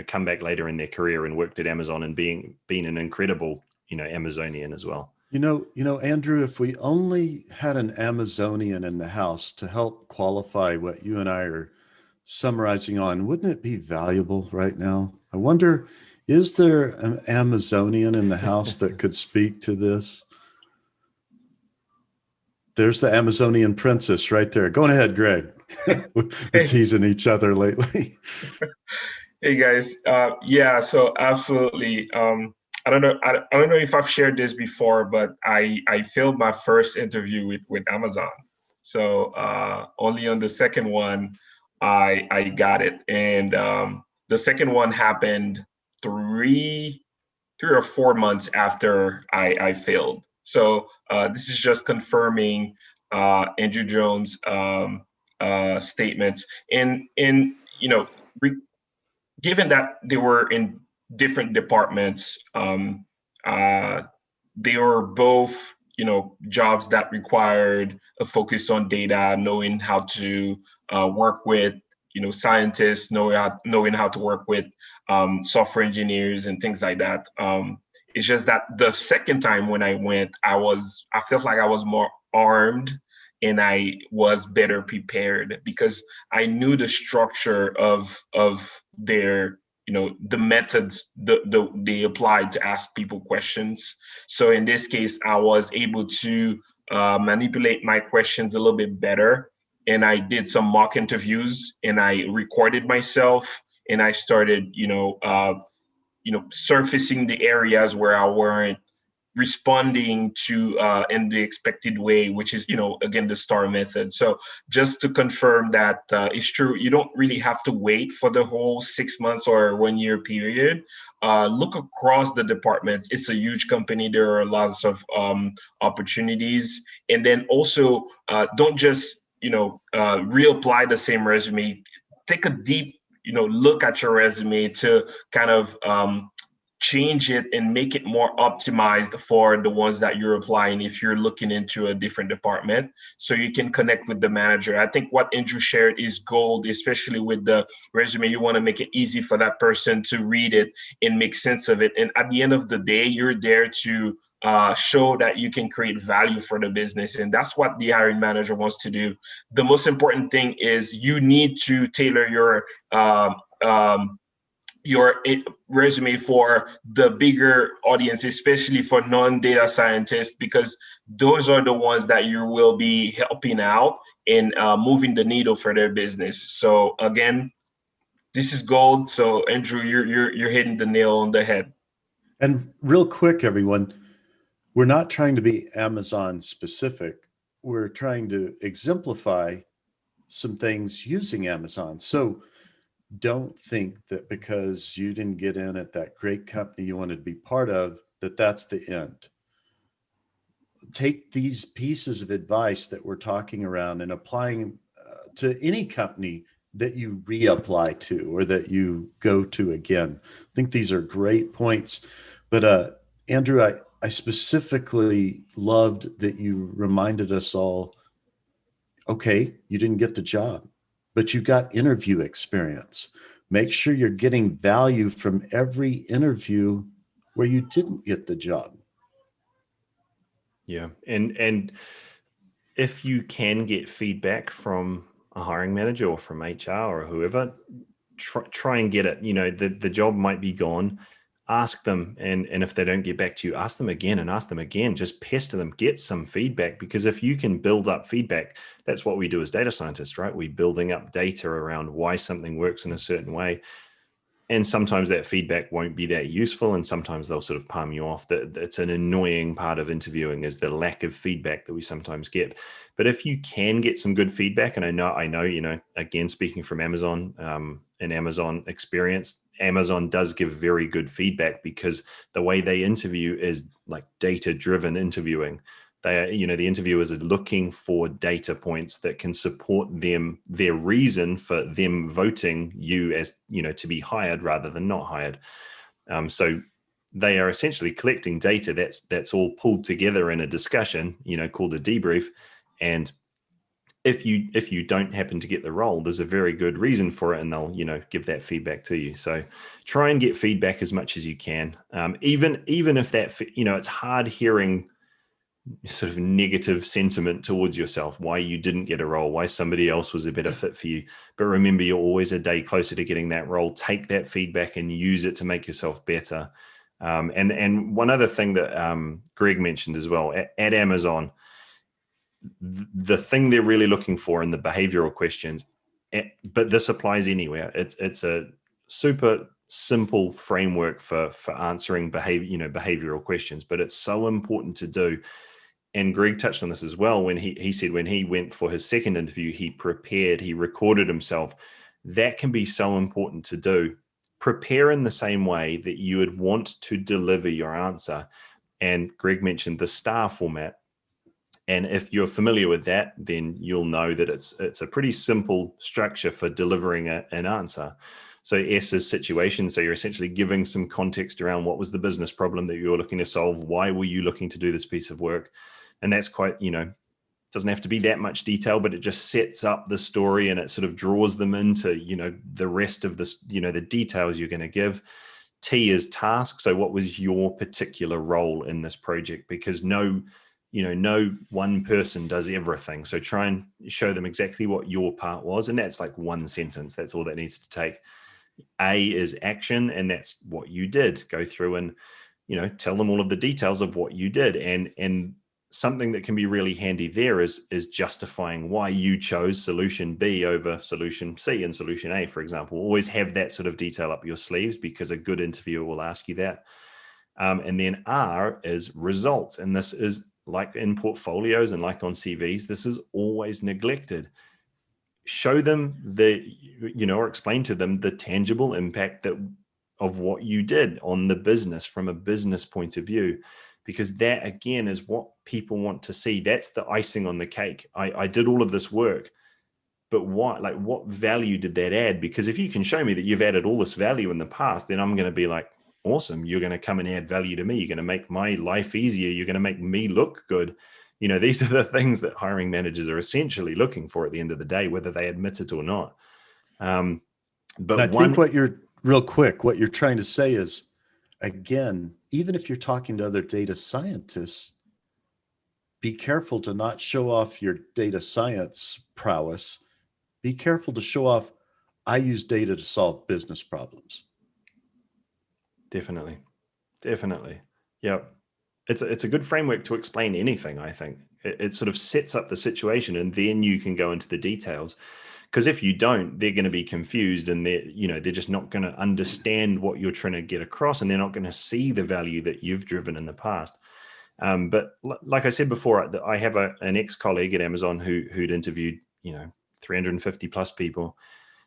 A: come back later in their career and worked at Amazon and been an incredible, Amazonian as well.
B: Andrew, if we only had an Amazonian in the house to help qualify what you and I are summarizing on, wouldn't it be valuable right now? I wonder, is there an Amazonian in the house that could speak to this? There's the Amazonian princess right there. Go ahead, Greg. We're teasing each other lately.
C: Hey guys, yeah. So absolutely. I don't know if I've shared this before, but I filmed my first interview with Amazon. So only on the second one I got it, and the second one happened 3 or 4 months after I failed. So this is just confirming Andrew Jones' statements. And given that they were in different departments, they were both jobs that required a focus on data, knowing how to work with scientists, knowing how to work with software engineers and things like that. It's just that the second time when I went, I felt like I was more armed and I was better prepared because I knew the structure of their, the methods they applied to ask people questions. So in this case, I was able to manipulate my questions a little bit better. And I did some mock interviews and I recorded myself and I started, surfacing the areas where I weren't responding to in the expected way, which is, again, the STAR method. So just to confirm that it's true, you don't really have to wait for the whole 6 months or 1 year period. Look across the departments. It's a huge company. There are lots of opportunities. And then also don't just, reapply the same resume. Take a deep look at your resume to kind of change it and make it more optimized for the ones that you're applying if you're looking into a different department, so you can connect with the manager. I think what Andrew shared is gold, especially with the resume. You want to make it easy for that person to read it and make sense of it. And at the end of the day, you're there to show that you can create value for the business. And that's what the hiring manager wants to do. The most important thing is you need to tailor your resume for the bigger audience, especially for non-data scientists, because those are the ones that you will be helping out in moving the needle for their business. So again, this is gold. So Andrew, you're hitting the nail on the head.
B: And real quick, everyone, we're not trying to be Amazon specific. We're trying to exemplify some things using Amazon. So don't think that because you didn't get in at that great company you wanted to be part of, that that's the end. Take these pieces of advice that we're talking around and applying to any company that you reapply to or that you go to again. I think these are great points. But Andrew, I specifically loved that you reminded us all, okay, you didn't get the job, but you got interview experience. Make sure you're getting value from every interview where you didn't get the job.
A: Yeah. And if you can get feedback from a hiring manager or from HR or whoever, try and get it. The job might be gone. Ask them, and if they don't get back to you, ask them again and ask them again. Just pester them, get some feedback, because if you can build up feedback, that's what we do as data scientists, right? We're building up data around why something works in a certain way. And sometimes that feedback won't be that useful, and sometimes they'll sort of palm you off. It's an annoying part of interviewing, is the lack of feedback that we sometimes get. But if you can get some good feedback, and I know, again, speaking from Amazon, an Amazon experience, Amazon does give very good feedback because the way they interview is like data-driven interviewing. The interviewers are looking for data points that can support their reason for them voting you as, to be hired rather than not hired. So they are essentially collecting data that's all pulled together in a discussion, called a debrief. And if you don't happen to get the role, there's a very good reason for it, and they'll give that feedback to you. So try and get feedback as much as you can, even if that it's hard hearing sort of negative sentiment towards yourself, why you didn't get a role, why somebody else was a better fit for you. But remember, you're always a day closer to getting that role. Take that feedback and use it to make yourself better. And one other thing that Greg mentioned as well, at Amazon, the thing they're really looking for in the behavioral questions, but this applies anywhere. It's a super simple framework for answering behavioral questions, but it's so important to do. And Greg touched on this as well when he said when he went for his second interview, he prepared, he recorded himself. That can be so important to do. Prepare in the same way that you would want to deliver your answer. And Greg mentioned the STAR format. And if you're familiar with that, then you'll know that it's a pretty simple structure for delivering an answer. So S is situation. So you're essentially giving some context around what was the business problem that you were looking to solve? Why were you looking to do this piece of work? And that's quite, doesn't have to be that much detail, but it just sets up the story and it sort of draws them into, the rest of this, the details you're going to give. T is task. So what was your particular role in this project? Because no one person does everything. So try and show them exactly what your part was. And that's like one sentence. That's all that needs to take. A is action, and that's what you did. Go through and, tell them all of the details of what you did. And something that can be really handy there is justifying why you chose solution B over solution C and solution A, for example. Always have that sort of detail up your sleeves, because a good interviewer will ask you that. And then R is results. And this is like in portfolios and like on CVs, this is always neglected. Show them or explain to them the tangible impact of what you did on the business from a business point of view, because that again is what people want to see. That's the icing on the cake. I did all of this work, but what value did that add? Because if you can show me that you've added all this value in the past, then I'm going to be like, awesome, you're going to come and add value to me. You're going to make my life easier. You're going to make me look good. These are the things that hiring managers are essentially looking for at the end of the day, whether they admit it or not.
B: But I think what you're trying to say is, again, even if you're talking to other data scientists, be careful to not show off your data science prowess. Be careful to show off, I use data to solve business problems.
A: Definitely. Yeah. It's a good framework to explain anything, I think. It sort of sets up the situation, and then you can go into the details. Because if you don't, they're going to be confused, and they're just not going to understand what you're trying to get across, and they're not going to see the value that you've driven in the past. But like I said before, I have an ex-colleague at Amazon who'd interviewed 350 plus people.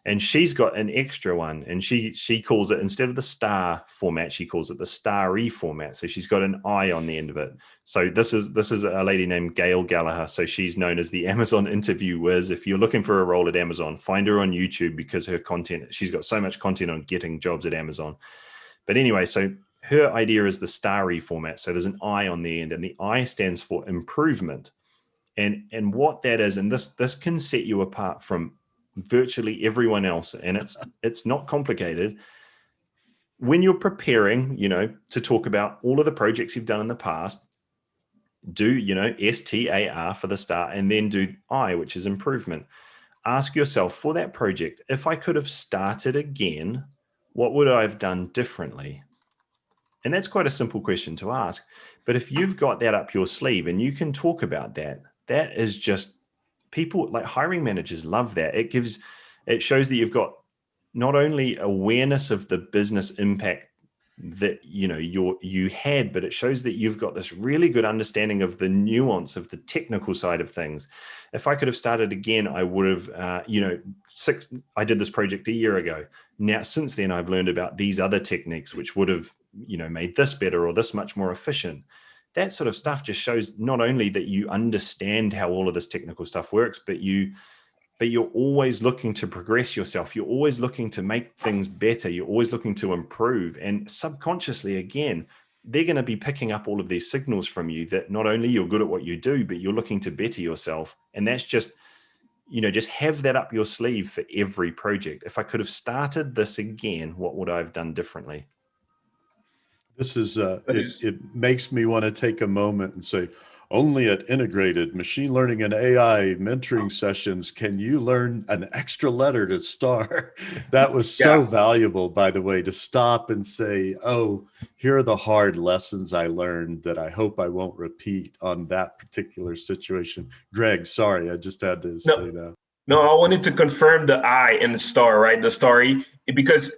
A: And she's got an extra one, and she calls it, instead of the star format, she calls it the starry format. So she's got an I on the end of it. So this is a lady named Gail Gallagher. So she's known as the Amazon interview whiz. If you're looking for a role at Amazon, find her on YouTube, because her content, she's got so much content on getting jobs at Amazon. But anyway, so her idea is the starry format. So there's an I on the end, and the I stands for improvement. And what that is, and this can set you apart from virtually everyone else, and it's not complicated. When you're preparing, to talk about all of the projects you've done in the past, do STAR for the start, and then do I, which is improvement. Ask yourself, for that project, if I could have started again, what would I have done differently? And that's quite a simple question to ask. But if you've got that up your sleeve and you can talk about that is just, people like hiring managers love that. It shows that you've got not only awareness of the business impact that you had, but it shows that you've got this really good understanding of the nuance of the technical side of things. If I could have started again, I would have I did this project a year ago. Now since then I've learned about these other techniques which would have made this better or this much more efficient. That sort of stuff just shows not only that you understand how all of this technical stuff works, but you're always looking to progress yourself. You're always looking to make things better. You're always looking to improve. And subconsciously, again, they're going to be picking up all of these signals from you that not only you're good at what you do, but you're looking to better yourself. And that's just, just have that up your sleeve for every project. If I could have started this again, what would I have done differently?
B: This is, it makes me want to take a moment and say, only at Integrated Machine Learning and AI mentoring sessions can you learn an extra letter to STAR. That was so valuable, by the way, to stop and say, oh, here are the hard lessons I learned that I hope I won't repeat on that particular situation. Greg, sorry, I just had to say that.
C: No, I wanted to confirm the I in the STAR, right? The story, because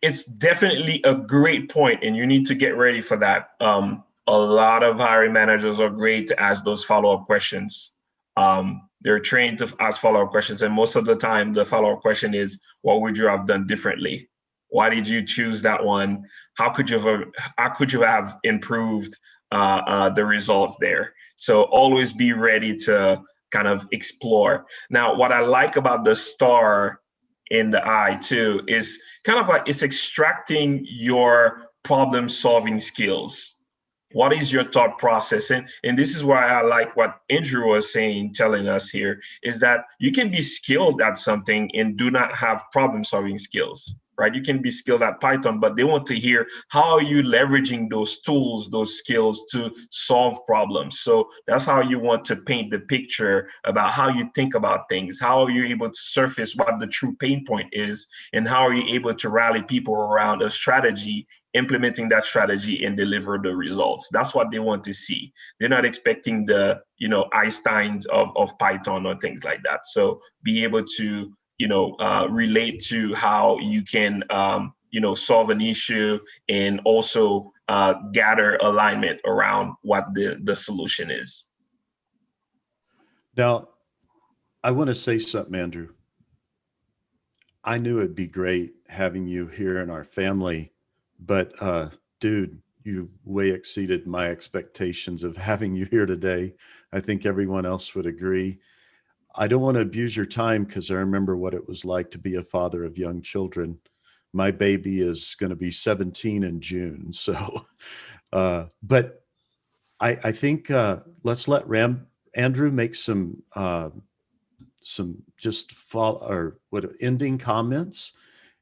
C: it's definitely a great point, and you need to get ready for that. A lot of hiring managers are great to ask those follow-up questions. They're trained to ask follow-up questions, and most of the time, the follow-up question is, "What would you have done differently? Why did you choose that one? How could you have improved the results there?" So always be ready to kind of explore. Now, what I like about the STAR in the I too is kind of like it's extracting your problem-solving skills. What is your thought process? And this is why I like what Andrew was saying, telling us here, is that you can be skilled at something and do not have problem-solving skills, right? You can be skilled at Python, but they want to hear how are you leveraging those tools, those skills to solve problems. So that's how you want to paint the picture about how you think about things. How are you able to surface what the true pain point is, and how are you able to rally people around a strategy, implementing that strategy and deliver the results. That's what they want to see. They're not expecting the, Einsteins of Python or things like that. So be able to, relate to how you can, solve an issue, and also gather alignment around what the solution is.
B: Now, I want to say something, Andrew. I knew it'd be great having you here in our family, but dude, you way exceeded my expectations of having you here today. I think everyone else would agree. I don't want to abuse your time because I remember what it was like to be a father of young children. My baby is going to be 17 in June. So, but I think let's let Andrew make some just follow or what ending comments,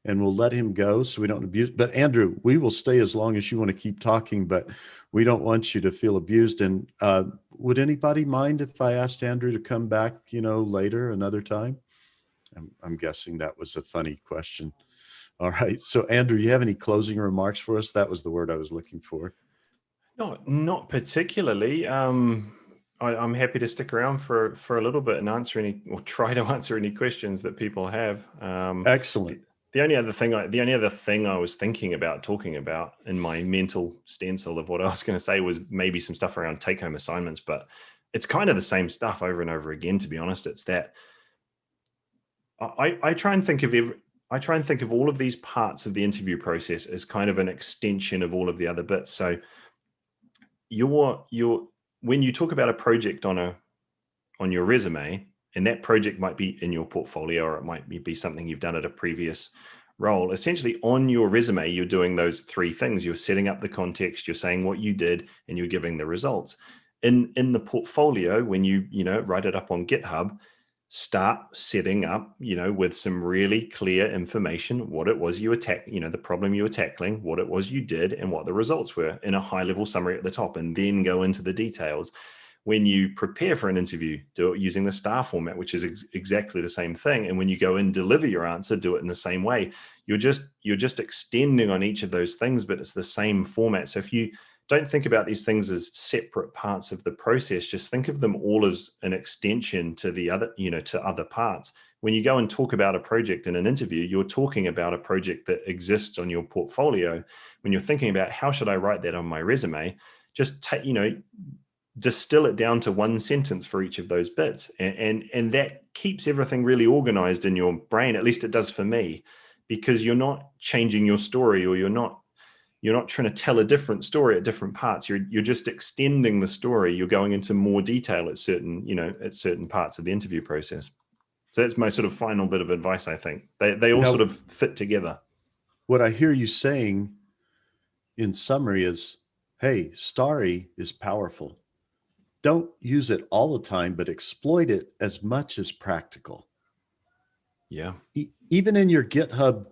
B: and we'll let him go so we don't abuse. But Andrew, we will stay as long as you want to keep talking, but we don't want you to feel abused. And would anybody mind if I asked Andrew to come back, later another time? I'm guessing that was a funny question. All right. So Andrew, you have any closing remarks for us? That was the word I was looking for.
A: No, not particularly. I'm happy to stick around for a little bit and answer any, or try to answer any questions that people have.
B: Excellent.
A: The only other thing I was thinking about talking about in my mental stencil of what I was going to say was maybe some stuff around take-home assignments, but it's kind of the same stuff over and over again. To be honest, it's that I try and think of all of these parts of the interview process as kind of an extension of all of the other bits. So when you talk about a project on your resume, and that project might be in your portfolio, or it might be something you've done at a previous role, essentially on your resume, you're doing those three things. You're setting up the context, you're saying what you did, and you're giving the results. In the portfolio, when you write it up on GitHub, start setting up, with some really clear information, what it was you the problem you were tackling, what it was you did, and what the results were in a high level summary at the top, and then go into the details. When you prepare for an interview, do it using the STAR format, which is exactly the same thing. And when you go and deliver your answer, do it in the same way. You're just extending on each of those things, but it's the same format. So if you don't think about these things as separate parts of the process, just think of them all as an extension to the other, to other parts. When you go and talk about a project in an interview, you're talking about a project that exists on your portfolio. When you're thinking about how should I write that on my resume, just distill it down to one sentence for each of those bits. And that keeps everything really organized in your brain. At least it does for me, because you're not changing your story, or you're not trying to tell a different story at different parts. You're just extending the story. You're going into more detail at certain parts of the interview process. So that's my sort of final bit of advice. I think they all sort of fit together.
B: What I hear you saying in summary is, hey, Starry is powerful. Don't use it all the time, but exploit it as much as practical.
A: Yeah.
B: Even in your GitHub,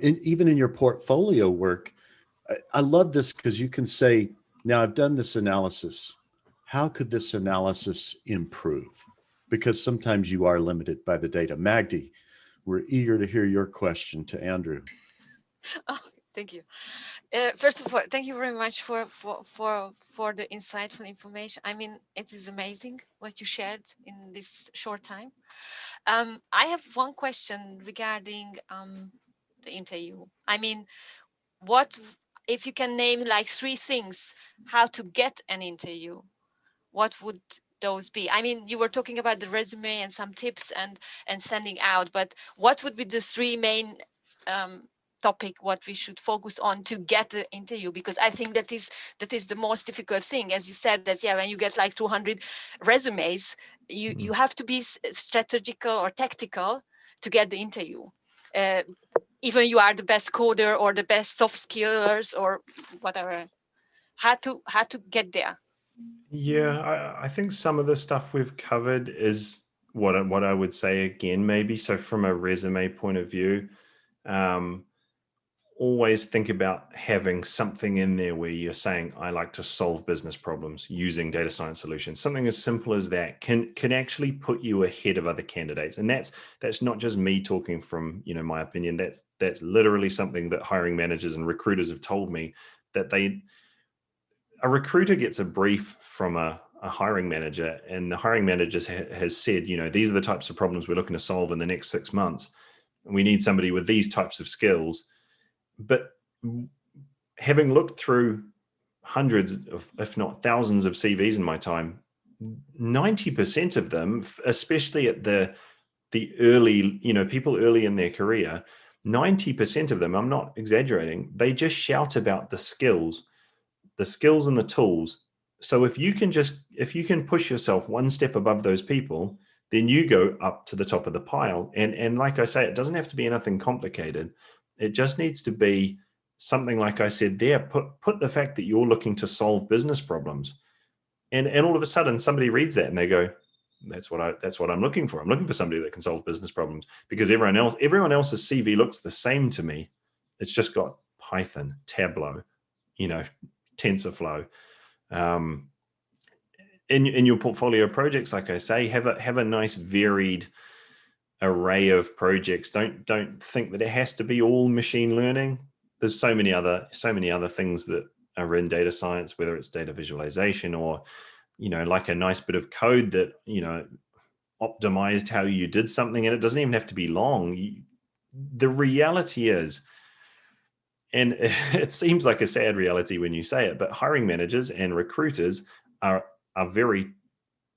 B: even in your portfolio work, I love this because you can say, now I've done this analysis. How could this analysis improve? Because sometimes you are limited by the data. Magdi, we're eager to hear your question to Andrew.
D: Oh, thank you. First of all, thank you very much for the insightful information. I mean, it is amazing what you shared in this short time. I have one question regarding the interview. I mean, what if you can name like 3 things how to get an interview? What would those be? I mean, you were talking about the resume and some tips and sending out, but what would be the 3 main topic what we should focus on to get the interview? Because I think that is the most difficult thing. As you said, that when you get like 200 resumes, you have to be strategical or tactical to get the interview. Even you are the best coder or the best soft skillers or whatever, how to get there.
A: Yeah, I think some of the stuff we've covered is what I would say again, maybe. So from a resume point of view, always think about having something in there where you're saying, I like to solve business problems using data science solutions. Something as simple as that can actually put you ahead of other candidates. And that's not just me talking from, my opinion. That's literally something that hiring managers and recruiters have told me, that a recruiter gets a brief from a hiring manager, and the hiring manager has said, these are the types of problems we're looking to solve in the next 6 months. We need somebody with these types of skills. But having looked through hundreds of, if not thousands of CVs in my time, 90% of them, especially at the early, people early in their career, 90% of them, I'm not exaggerating, they just shout about the skills and the tools. So if you can push yourself one step above those people, then you go up to the top of the pile. And like I say, it doesn't have to be anything complicated. It just needs to be something like I said there. Put the fact that you're looking to solve business problems, and all of a sudden somebody reads that and they go, that's what I'm looking for. I'm looking for somebody that can solve business problems, because everyone else's CV looks the same to me. It's just got Python, Tableau, TensorFlow. In your portfolio projects, like I say, have a nice varied array of projects. Don't think that it has to be all machine learning. There's so many other things that are in data science, whether it's data visualization or like a nice bit of code that optimized how you did something, and it doesn't even have to be long. The reality is, and it seems like a sad reality when you say it, but hiring managers and recruiters are very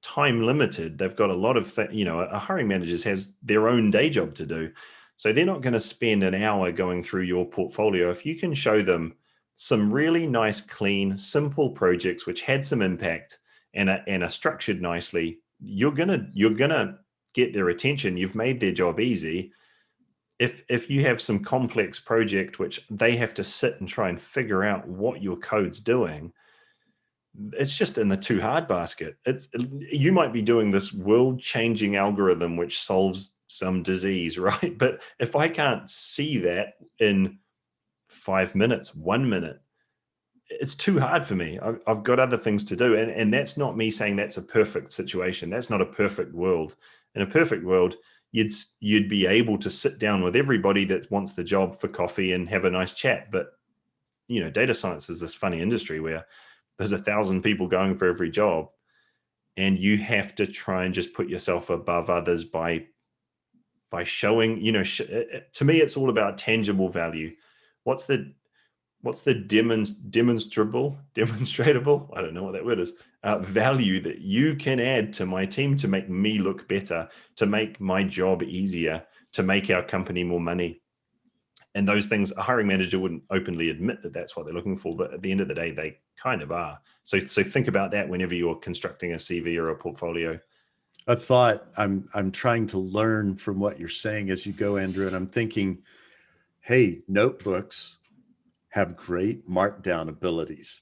A: time limited. They've got a lot of, a hiring manager has their own day job to do. So they're not going to spend an hour going through your portfolio. If you can show them some really nice, clean, simple projects which had some impact and are structured nicely, you're gonna get their attention. You've made their job easy. If you have some complex project which they have to sit and try and figure out what your code's doing, it's just in the too hard basket. You might be doing this world-changing algorithm which solves some disease, right? But if I can't see that in 5 minutes, 1 minute, it's too hard for me. I've got other things to do. And that's not me saying that's a perfect situation. That's not a perfect world. In a perfect world, you'd be able to sit down with everybody that wants the job for coffee and have a nice chat. But, data science is this funny industry where there's 1,000 people going for every job, and you have to try and just put yourself above others by showing, to me, it's all about tangible value. What's the demonstrable, I don't know what that word is, value that you can add to my team to make me look better, to make my job easier, to make our company more money. And those things, a hiring manager wouldn't openly admit that that's what they're looking for, but at the end of the day, they kind of are. So think about that whenever you're constructing a CV or a portfolio.
B: A thought, I'm trying to learn from what you're saying as you go, Andrew, and I'm thinking, hey, notebooks have great markdown abilities.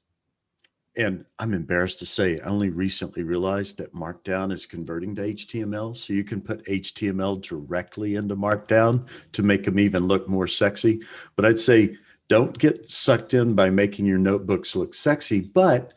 B: And I'm embarrassed to say, I only recently realized that Markdown is converting to HTML. So you can put HTML directly into Markdown to make them even look more sexy. But I'd say don't get sucked in by making your notebooks look sexy, but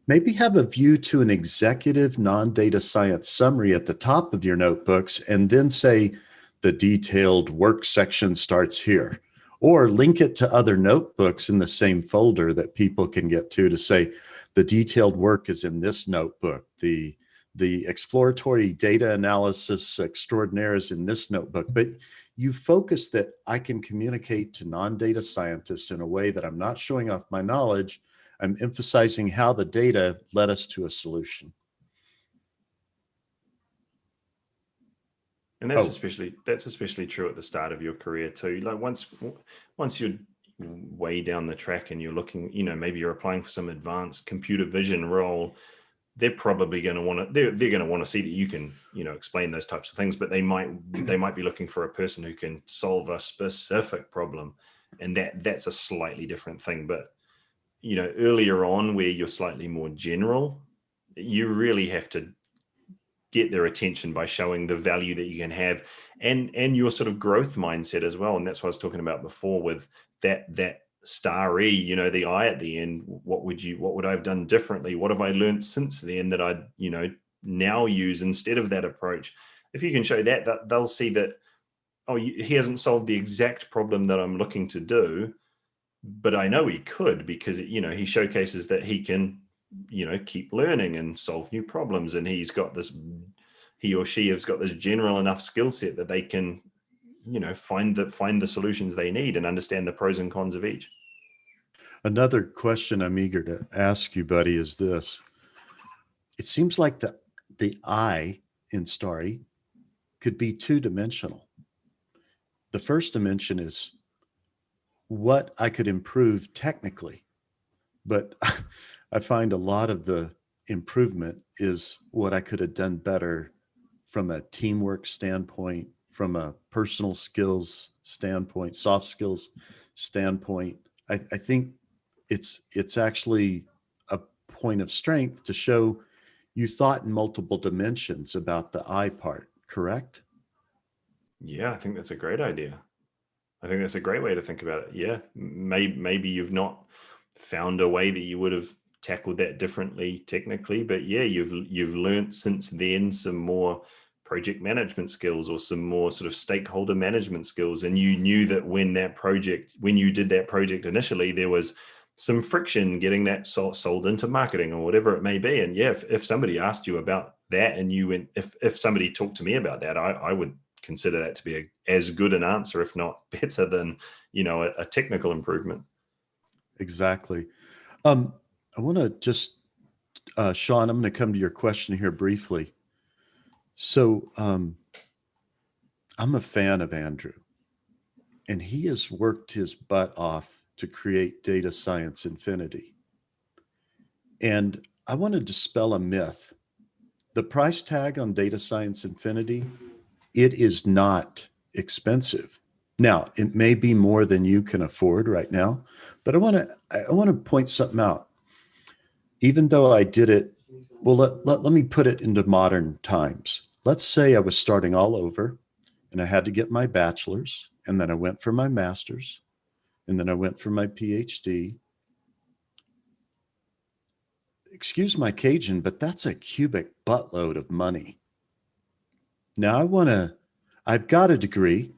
B: maybe have a view to an executive non-data science summary at the top of your notebooks, and then say the detailed work section starts here. Or link it to other notebooks in the same folder that people can get to say, the detailed work is in this notebook. The exploratory data analysis extraordinaire is in this notebook. But you focus that I can communicate to non-data scientists in a way that I'm not showing off my knowledge. I'm emphasizing how the data led us to a solution.
A: And that's especially true at the start of your career too. Like once you're way down the track and you're looking, maybe you're applying for some advanced computer vision role, they're probably going to want to, they're going to want to see that you can, explain those types of things, but they might be looking for a person who can solve a specific problem. And that's a slightly different thing. But, earlier on where you're slightly more general, you really have to get their attention by showing the value that you can have, and your sort of growth mindset as well. And that's what I was talking about before with that star E, you know, the I at the end. What would I have done differently? What have I learned since then that I'd, you know, now use instead of that approach? If you can show that, they'll see that, oh, he hasn't solved the exact problem that I'm looking to do, but I know he could, because, you know, he showcases that he can, you know, keep learning and solve new problems. And he or she has got this general enough skill set that they can, you know, find the solutions they need and understand the pros and cons of each.
B: Another question I'm eager to ask you, buddy, is this. It seems like the I in Starry could be two-dimensional. The first dimension is what I could improve technically, but I find a lot of the improvement is what I could have done better from a teamwork standpoint, from a personal skills standpoint, soft skills standpoint. I think it's actually a point of strength to show you thought in multiple dimensions about the I part, correct?
A: Yeah, I think that's a great idea. I think that's a great way to think about it. Yeah, maybe you've not found a way that you would have tackled that differently technically, but yeah, you've learned since then some more project management skills or some more sort of stakeholder management skills. And you knew that when you did that project initially, there was some friction getting that sold into marketing or whatever it may be. And yeah, if somebody asked you about that and you went, if somebody talked to me about that, I would consider that to be as good an answer, if not better than, you know, a technical improvement. Exactly.
B: I want to just, Sean, I'm going to come to your question here briefly. So I'm a fan of Andrew, and he has worked his butt off to create Data Science Infinity. And I want to dispel a myth. The price tag on Data Science Infinity, it is not expensive. Now, it may be more than you can afford right now, but I want to point something out. Even though I did it, well, let me put it into modern times. Let's say I was starting all over and I had to get my bachelor's, and then I went for my master's, and then I went for my PhD. Excuse my Cajun, but that's a cubic buttload of money. Now I've got a degree,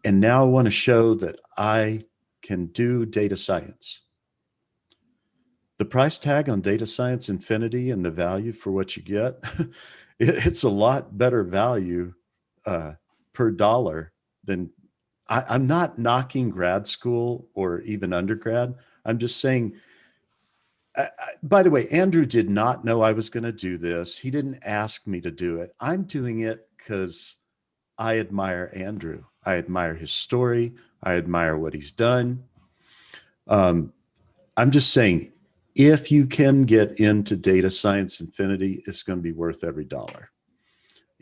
B: and now I want to show that I can do data science. The price tag on Data Science Infinity and the value for what you get, it's a lot better value per dollar than, I'm not knocking grad school or even undergrad. I'm just saying, by the way, Andrew did not know I was going to do this. He didn't ask me to do it. I'm doing it because I admire Andrew. I admire his story. I admire what he's done. I'm just saying, if you can get into Data Science Infinity, it's going to be worth every dollar.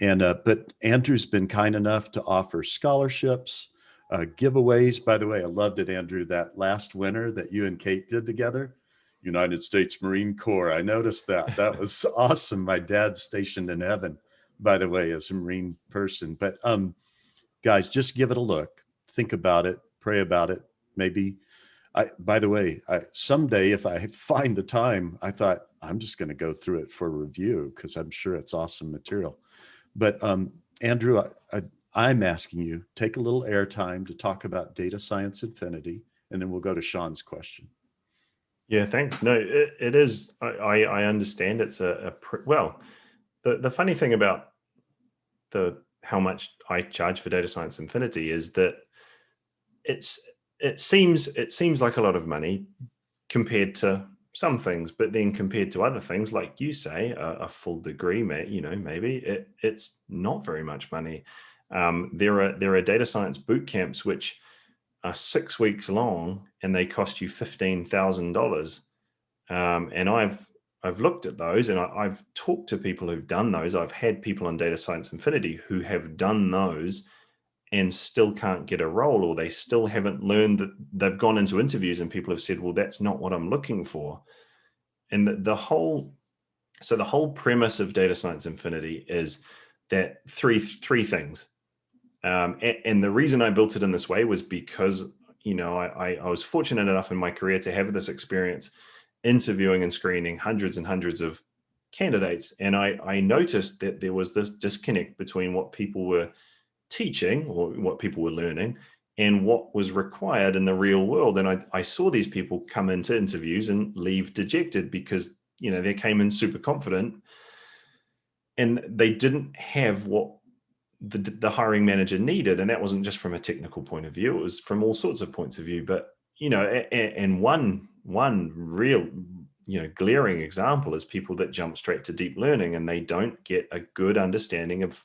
B: And but Andrew's been kind enough to offer scholarships, giveaways. By the way, I loved it, Andrew, that last winter that you and Kate did together. United States Marine Corps. I noticed that. That was awesome. My dad's stationed in heaven, by the way, as a Marine person. But guys, just give it a look. Think about it. Pray about it. Maybe. By the way, someday if I find the time, I thought I'm just going to go through it for review because I'm sure it's awesome material. But Andrew, I'm asking you, take a little airtime to talk about Data Science Infinity, and then we'll go to Sean's question.
A: Yeah, thanks. No, it is. I understand it's well, the funny thing about how much I charge for Data Science Infinity is that it seems like a lot of money compared to some things, but then compared to other things, like you say, a full degree, maybe it's not very much money. There are data science boot camps which are 6 weeks long and they cost you $15,000. And I've looked at those and I've talked to people who've done those. I've had people on Data Science Infinity who have done those and still can't get a role, or they still haven't learned that. They've gone into interviews and people have said, well, that's not what I'm looking for. And the whole So the whole premise of Data Science Infinity is that three things. And the reason I built it in this way was because, you know, I was fortunate enough in my career to have this experience interviewing and screening hundreds and hundreds of candidates. And I noticed that there was this disconnect between what people were teaching or what people were learning and what was required in the real world. And I saw these people come into interviews and leave dejected because, you know, they came in super confident and they didn't have what the hiring manager needed. And that wasn't just from a technical point of view, it was from all sorts of points of view. But, you know, and one real, you know, glaring example is people that jump straight to deep learning and they don't get a good understanding of,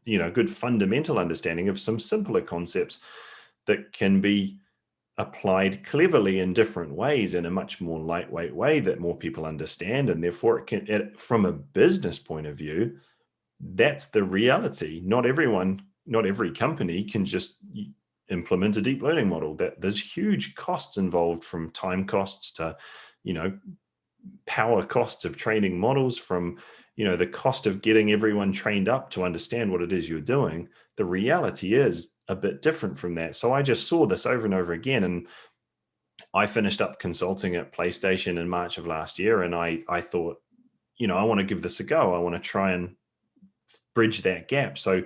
A: you know, good fundamental understanding of some simpler concepts that can be applied cleverly in different ways in a much more lightweight way that more people understand. And therefore it can, from a business point of view, that's the reality. Not every company can just implement a deep learning model. That there's huge costs involved, from time costs to, you know, power costs of training models, from, you know, the cost of getting everyone trained up to understand what it is you're doing. The reality is a bit different from that. So I just saw this over and over again. And I finished up consulting at PlayStation in March of last year. And I thought, you know, I want to give this a go. I want to try and bridge that gap. So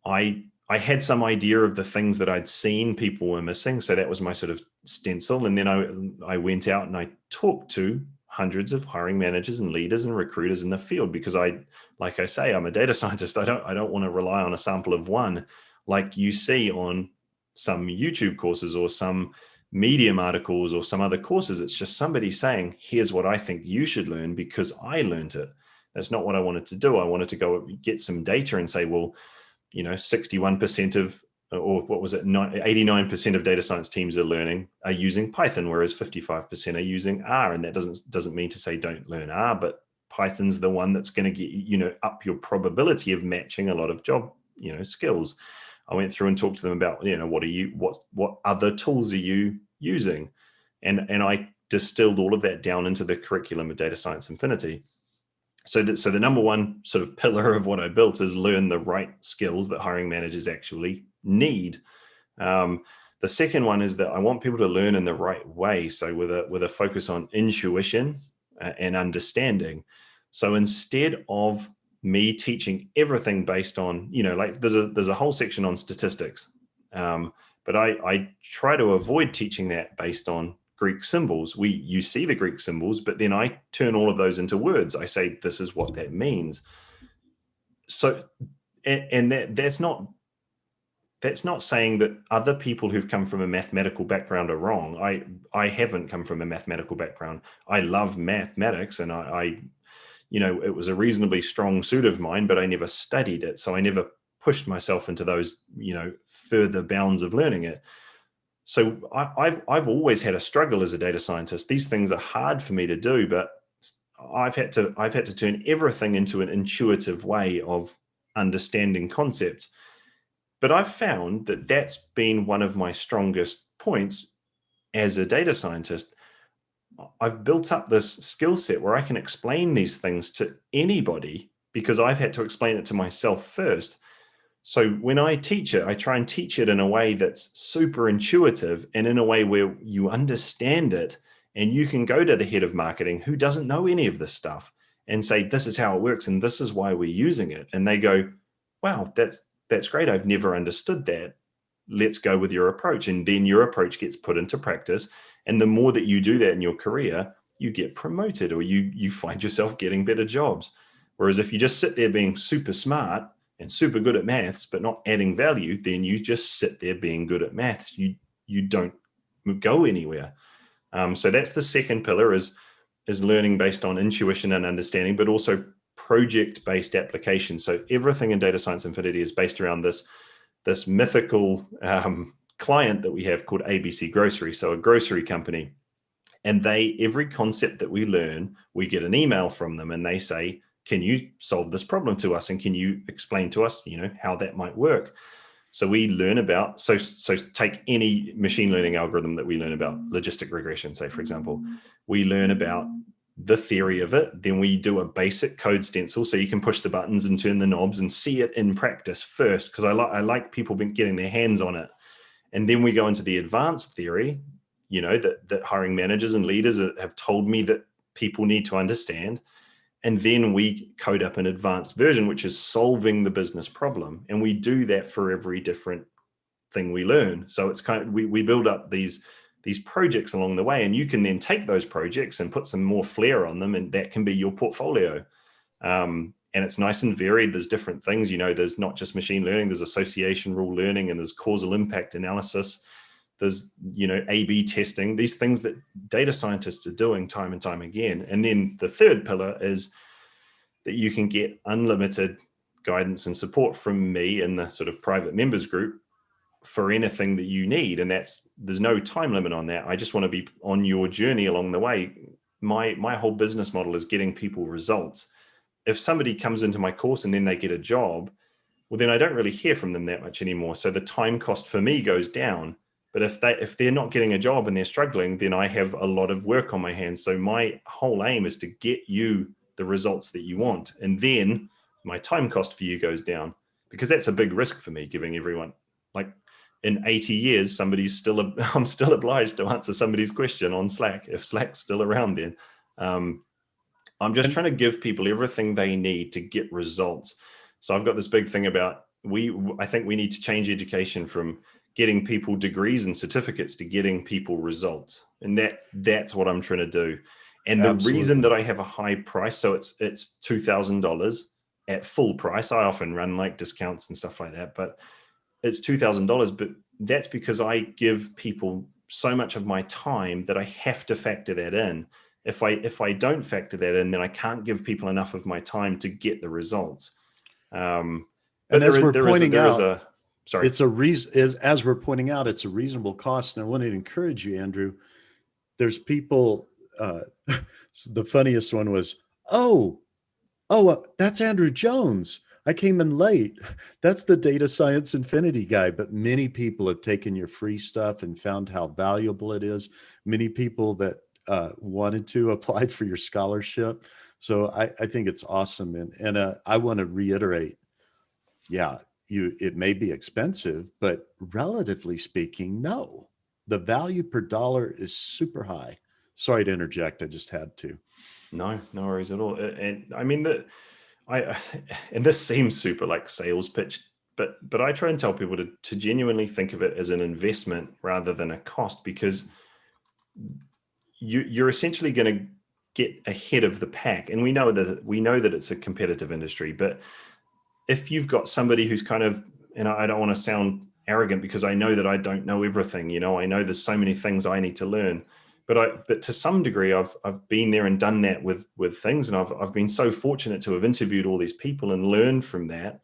A: I had some idea of the things that I'd seen people were missing. So that was my sort of stencil. And then I went out and I talked to hundreds of hiring managers and leaders and recruiters in the field, because like I say, I'm a data scientist. I don't want to rely on a sample of one, like you see on some YouTube courses or some Medium articles or some other courses. It's just somebody saying, here's what I think you should learn because I learned it. That's not what I wanted to do. I wanted to go get some data and say, well, you know, 61% of, or what was it, 89% of data science teams are using Python, whereas 55% are using R. And that doesn't mean to say don't learn R, but Python's the one that's going to get, you know, up your probability of matching a lot of job, you know, skills. I went through and talked to them about, you know, what other tools are you using? And I distilled all of that down into the curriculum of Data Science Infinity. So the number one sort of pillar of what I built is learn the right skills that hiring managers actually need. The second one is that I want people to learn in the right way. So with a focus on intuition and understanding. So instead of me teaching everything based on, you know, like there's a whole section on statistics, but I try to avoid teaching that based on Greek symbols. You see the Greek symbols, but then I turn all of those into words. I say, this is what that means. So, and that's not saying that other people who've come from a mathematical background are wrong. I haven't come from a mathematical background. I love mathematics, and I you know, it was a reasonably strong suit of mine, but I never studied it. So I never pushed myself into those, you know, further bounds of learning it. So I've always had a struggle as a data scientist. These things are hard for me to do, but I've had to turn everything into an intuitive way of understanding concepts. But I've found that that's been one of my strongest points as a data scientist. I've built up this skill set where I can explain these things to anybody because I've had to explain it to myself first. So when I teach it, I try and teach it in a way that's super intuitive and in a way where you understand it, and you can go to the head of marketing who doesn't know any of this stuff and say, this is how it works and this is why we're using it. And they go, wow, that's great. I've never understood that. Let's go with your approach. And then your approach gets put into practice. And the more that you do that in your career, you get promoted, or you find yourself getting better jobs. Whereas if you just sit there being super smart and super good at maths, but not adding value, then you just sit there being good at maths. You don't go anywhere. So that's the second pillar, is learning based on intuition and understanding, but also project-based application. So everything in Data Science Infinity is based around this mythical client that we have called ABC Grocery, so a grocery company. And every concept that we learn, we get an email from them and they say, can you solve this problem to us? And can you explain to us, you know, how that might work? So we learn about, so take any machine learning algorithm that we learn about, logistic regression, say, for example, we learn about the theory of it. Then we do a basic code stencil so you can push the buttons and turn the knobs and see it in practice first, because I like people getting their hands on it. And then we go into the advanced theory, you know, that hiring managers and leaders have told me that people need to understand. And then we code up an advanced version, which is solving the business problem. And we do that for every different thing we learn. So it's kind of, we build up these projects along the way, and you can then take those projects and put some more flair on them, and that can be your portfolio. And it's nice and varied. There's different things, you know, there's not just machine learning, there's association rule learning, and there's causal impact analysis. There's, you know, A/B testing, these things that data scientists are doing time and time again. And then the third pillar is that you can get unlimited guidance and support from me in the sort of private members group for anything that you need. And there's no time limit on that. I just want to be on your journey along the way. My whole business model is getting people results. If somebody comes into my course and then they get a job, well, then I don't really hear from them that much anymore. So the time cost for me goes down. But if they're not getting a job and they're struggling, then I have a lot of work on my hands. So my whole aim is to get you the results that you want. And then my time cost for you goes down, because that's a big risk for me, giving everyone, like, in 80 years, I'm still obliged to answer somebody's question on Slack, if Slack's still around then. I'm just trying to give people everything they need to get results. So I've got this big thing about, I think we need to change education from getting people degrees and certificates to getting people results. And that's what I'm trying to do. And the reason that I have a high price, so it's $2,000 at full price. I often run like discounts and stuff like that, but it's $2,000. But that's because I give people so much of my time that I have to factor that in. If I don't factor that in, then I can't give people enough of my time to get the results.
B: And as we're pointing out, it's a reason, as we're pointing out, it's a reasonable cost. And I want to encourage you, Andrew. There's people, the funniest one was, that's Andrew Jones. I came in late. That's the Data Science Infinity guy. But many people have taken your free stuff and found how valuable it is. Many people that wanted to applied for your scholarship. So I think it's awesome. And I want to reiterate, it may be expensive, but relatively speaking, no. The value per dollar is super high. Sorry to interject. I just had to.
A: No worries at all. And I mean, and this seems super like sales pitch, but I try and tell people to genuinely think of it as an investment rather than a cost, because you're essentially going to get ahead of the pack. And we know that it's a competitive industry, but if you've got somebody who's kind of, and I don't want to sound arrogant because I know that I don't know everything, you know, I know there's so many things I need to learn, but to some degree I've been there and done that with things. And I've been so fortunate to have interviewed all these people and learned from that.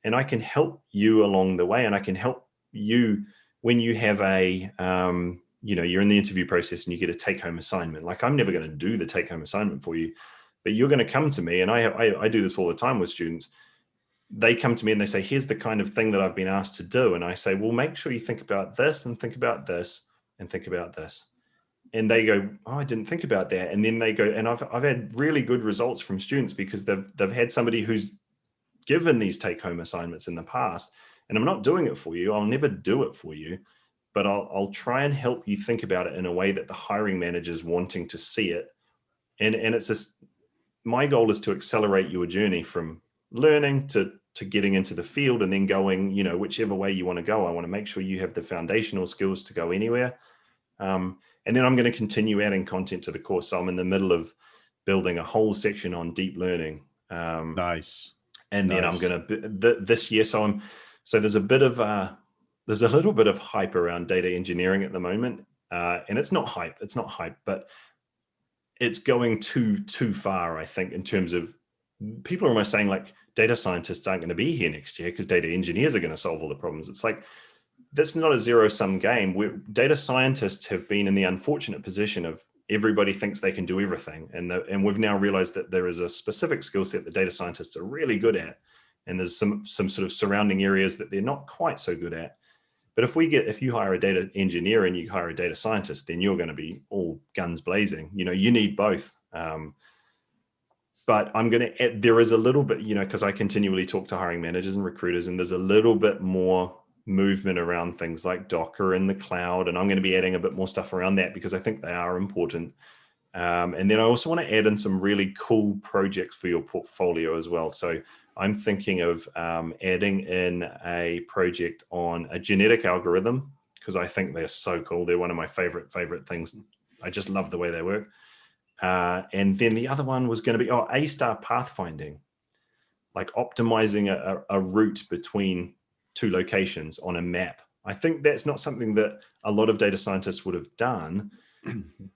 A: And I can help you along the way, and I can help you when you have you're in the interview process and you get a take-home assignment. Like, I'm never going to do the take-home assignment for you, but you're going to come to me, and I do this all the time with students. They come to me and they say, here's the kind of thing that I've been asked to do. And I say, well, make sure you think about this and think about this and think about this. And they go, oh, I didn't think about that. And then they go, and I've had really good results from students because they've had somebody who's given these take-home assignments in the past. And I'm not doing it for you. I'll never do it for you, but I'll try and help you think about it in a way that the hiring manager's wanting to see it. And it's just, my goal is to accelerate your journey from learning to getting into the field and then going, you know, whichever way you want to go. I want to make sure you have the foundational skills to go anywhere. And then I'm going to continue adding content to the course. So I'm in the middle of building a whole section on deep learning.
B: Nice.
A: And then I'm going to, this year, so there's a little bit of hype around data engineering at the moment. And it's not hype, but it's going too far, I think, in terms of people are almost saying like data scientists aren't going to be here next year because data engineers are going to solve all the problems. It's like, that's not a zero-sum game. Data scientists have been in the unfortunate position of everybody thinks they can do everything. And we've now realized that there is a specific skill set that data scientists are really good at. And there's some sort of surrounding areas that they're not quite so good at. But if you hire a data engineer and you hire a data scientist, then you're going to be all guns blazing. You know, you need both. But I'm going to add, there is a little bit, because I continually talk to hiring managers and recruiters, and there's a little bit more movement around things like Docker in the cloud. And I'm going to be adding a bit more stuff around that because I think they are important. And then I also want to add in some really cool projects for your portfolio as well. So I'm thinking of adding in a project on a genetic algorithm because I think they're so cool. They're one of my favorite things. I just love the way they work. And then the other one was going to be A-star pathfinding, like optimizing a route between two locations on a map. I think that's not something that a lot of data scientists would have done,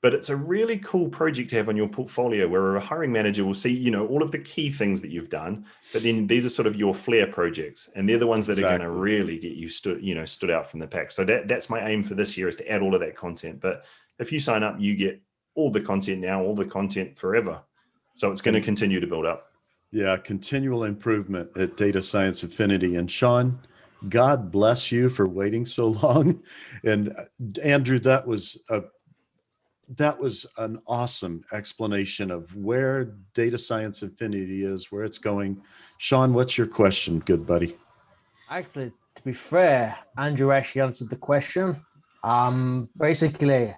A: but it's a really cool project to have on your portfolio where a hiring manager will see, all of the key things that you've done, but then these are sort of your flair projects, and they're the ones that are going to really get you stood out from the pack. So that's my aim for this year, is to add all of that content. But if you sign up, you get all the content now, all the content forever. So it's going to continue to build up.
B: Yeah, continual improvement at Data Science Infinity. And Sean, God bless you for waiting so long. And Andrew, that was an awesome explanation of where Data Science Infinity is, where it's going. Sean, what's your question, good buddy?
E: Actually, to be fair, Andrew actually answered the question. Basically,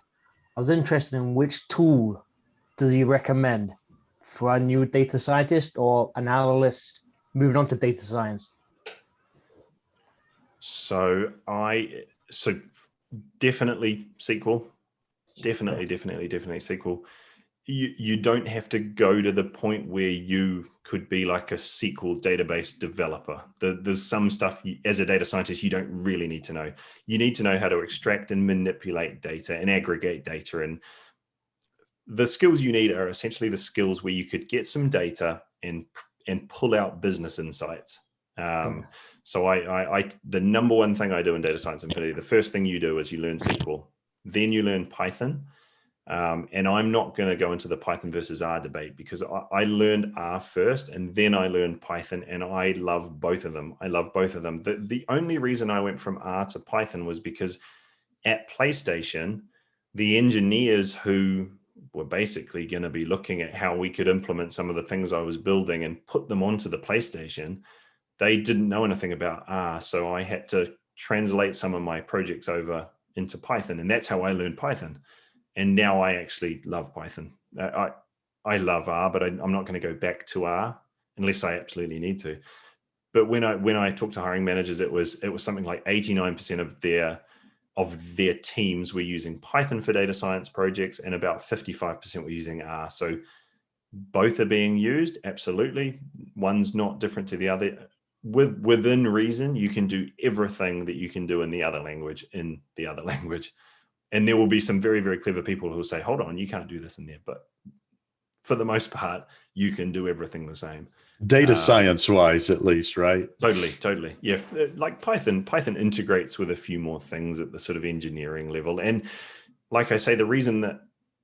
E: I was interested in which tool does he recommend for a new data scientist or an analyst moving on to data science?
A: So definitely SQL. Definitely SQL. You don't have to go to the point where you could be like a SQL database developer. There's some stuff as a data scientist you don't really need to know. You need to know how to extract and manipulate data and aggregate data. And the skills you need are essentially the skills where you could get some data and pull out business insights. So the number one thing I do in Data Science Infinity, the first thing you do is you learn SQL, then you learn Python. And I'm not going to go into the Python versus R debate because I learned R first and then I learned Python, and I love both of them. The only reason I went from R to Python was because at PlayStation, the engineers who were basically going to be looking at how we could implement some of the things I was building and put them onto the PlayStation, they didn't know anything about R. So I had to translate some of my projects over into Python, and that's how I learned Python. And now I actually love Python. I love R, but I'm not going to go back to R unless I absolutely need to. But when I talk to hiring managers, it was something like 89% of their teams were using Python for data science projects, and about 55% were using R. So both are being used, absolutely. One's not different to the other. Within reason, you can do everything that you can do in the other language in the other language. And there will be some very, very clever people who will say, hold on, you can't do this in there. But for the most part, you can do everything the same.
B: Data science wise, at least, right?
A: Totally. Yeah. Like Python integrates with a few more things at the sort of engineering level. And like I say, the reason that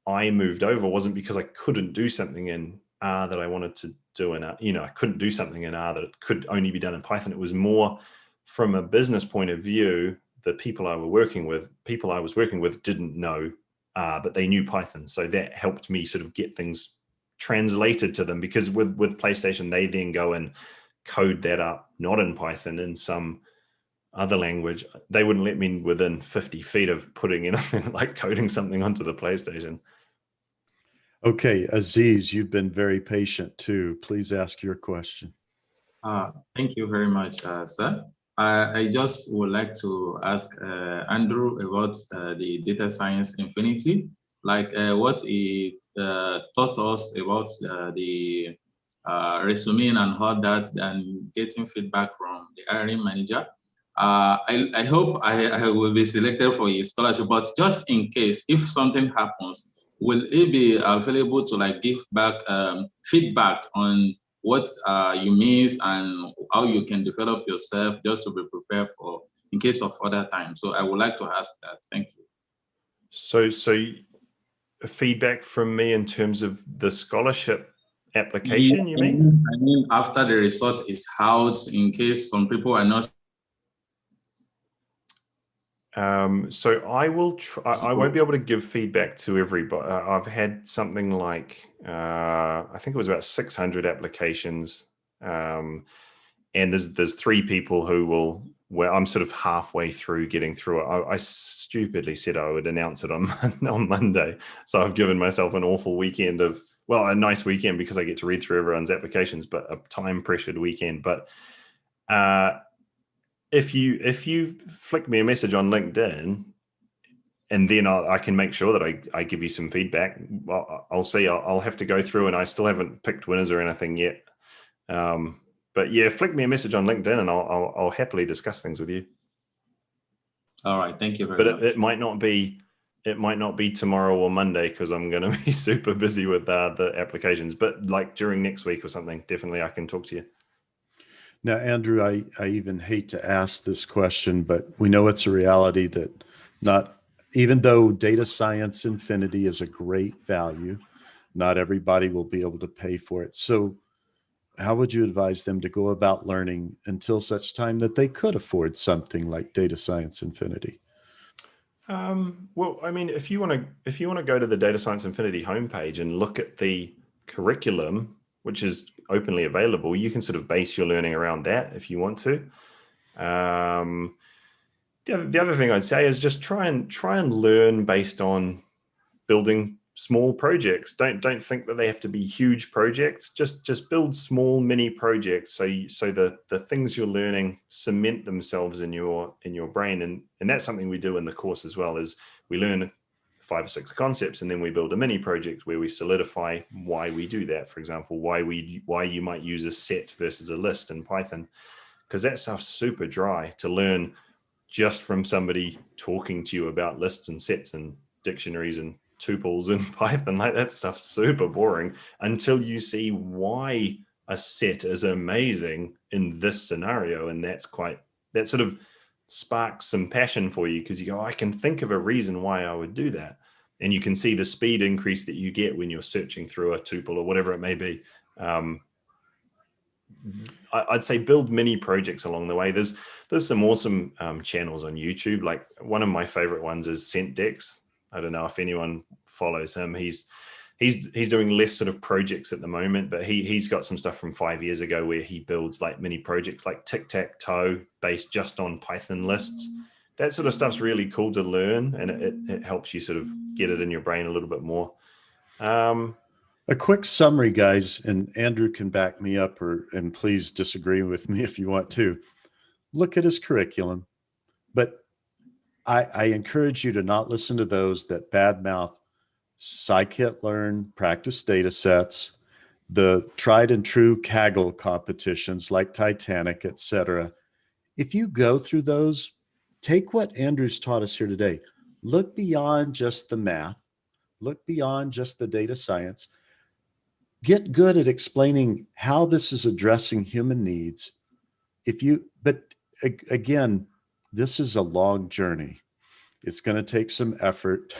A: I moved over wasn't because I couldn't do something in R that I wanted to do in R. I couldn't do something in R that it could only be done in Python. It was more from a business point of view. The people I was working with didn't know R, but they knew Python. So that helped me sort of get things translated to them, because with PlayStation, they then go and code that up, not in Python, in some other language. They wouldn't let me within 50 feet of putting in like coding something onto the PlayStation.
B: Okay, Aziz, you've been very patient too. Please ask your question.
F: Thank you very much, sir. I just would like to ask Andrew about the Data Science Infinity, like what he taught us about the resuming and all that, and getting feedback from the hiring manager. I hope I will be selected for his scholarship, but just in case, if something happens, will it be available to like give back feedback on what you miss and how you can develop yourself just to be prepared for in case of other times? So I would like to ask that. Thank you.
A: So feedback from me in terms of the scholarship application, you mean?
F: I mean, after the result is out, in case some people are not.
A: So I will try. I won't be able to give feedback to everybody. I've had something like I think it was about 600 applications, and there's 3 people who will. Where I'm sort of halfway through getting through it. I stupidly said I would announce it on on Monday, so I've given myself an awful weekend of, well, a nice weekend because I get to read through everyone's applications, but a time pressured weekend. But if you flick me a message on LinkedIn, and then I can make sure that I give you some feedback. I'll see. I'll have to go through, and I still haven't picked winners or anything yet. But yeah, flick me a message on LinkedIn, and I'll happily discuss things with you.
F: All right, thank you very much.
A: But it might not be tomorrow or Monday because I'm going to be super busy with the applications. But like during next week or something, definitely I can talk to you.
B: Now, Andrew, I even hate to ask this question, but we know it's a reality that even though Data Science Infinity is a great value, not everybody will be able to pay for it. So how would you advise them to go about learning until such time that they could afford something like Data Science Infinity?
A: Well, I mean, if you want to go to the Data Science Infinity homepage and look at the curriculum, which is openly available, you can sort of base your learning around that if you want to. The other thing I'd say is just try and learn based on building small projects. Don't think that they have to be huge projects. Just build small mini projects so the things you're learning cement themselves in your brain. And that's something we do in the course as well, is we learn 5 or 6 concepts, and then we build a mini project where we solidify why we do that. For example, why you might use a set versus a list in Python, because that stuff's super dry to learn just from somebody talking to you about lists and sets and dictionaries and tuples in Python. Like, that stuff's super boring until you see why a set is amazing in this scenario, and that sort of sparks some passion for you, because you go, I can think of a reason why I would do that. And you can see the speed increase that you get when you're searching through a tuple or whatever it may be. I'd say build mini projects along the way. There's some awesome channels on YouTube. Like, one of my favorite ones is CentDex. I don't know if anyone follows him. He's doing less sort of projects at the moment, but he's got some stuff from 5 years ago where he builds like mini projects like tic-tac-toe based just on Python lists. That sort of stuff's really cool to learn, and it helps you sort of get it in your brain a little bit more.
B: A quick summary, guys, and Andrew can back me up, and please disagree with me if you want to. Look at his curriculum, but I encourage you to not listen to those that badmouth scikit-learn, practice data sets, the tried and true Kaggle competitions like Titanic, etc. If you go through those, take what Andrew's taught us here today. Look beyond just the math. Look beyond just the data science. Get good at explaining how this is addressing human needs. But again, this is a long journey. It's going to take some effort.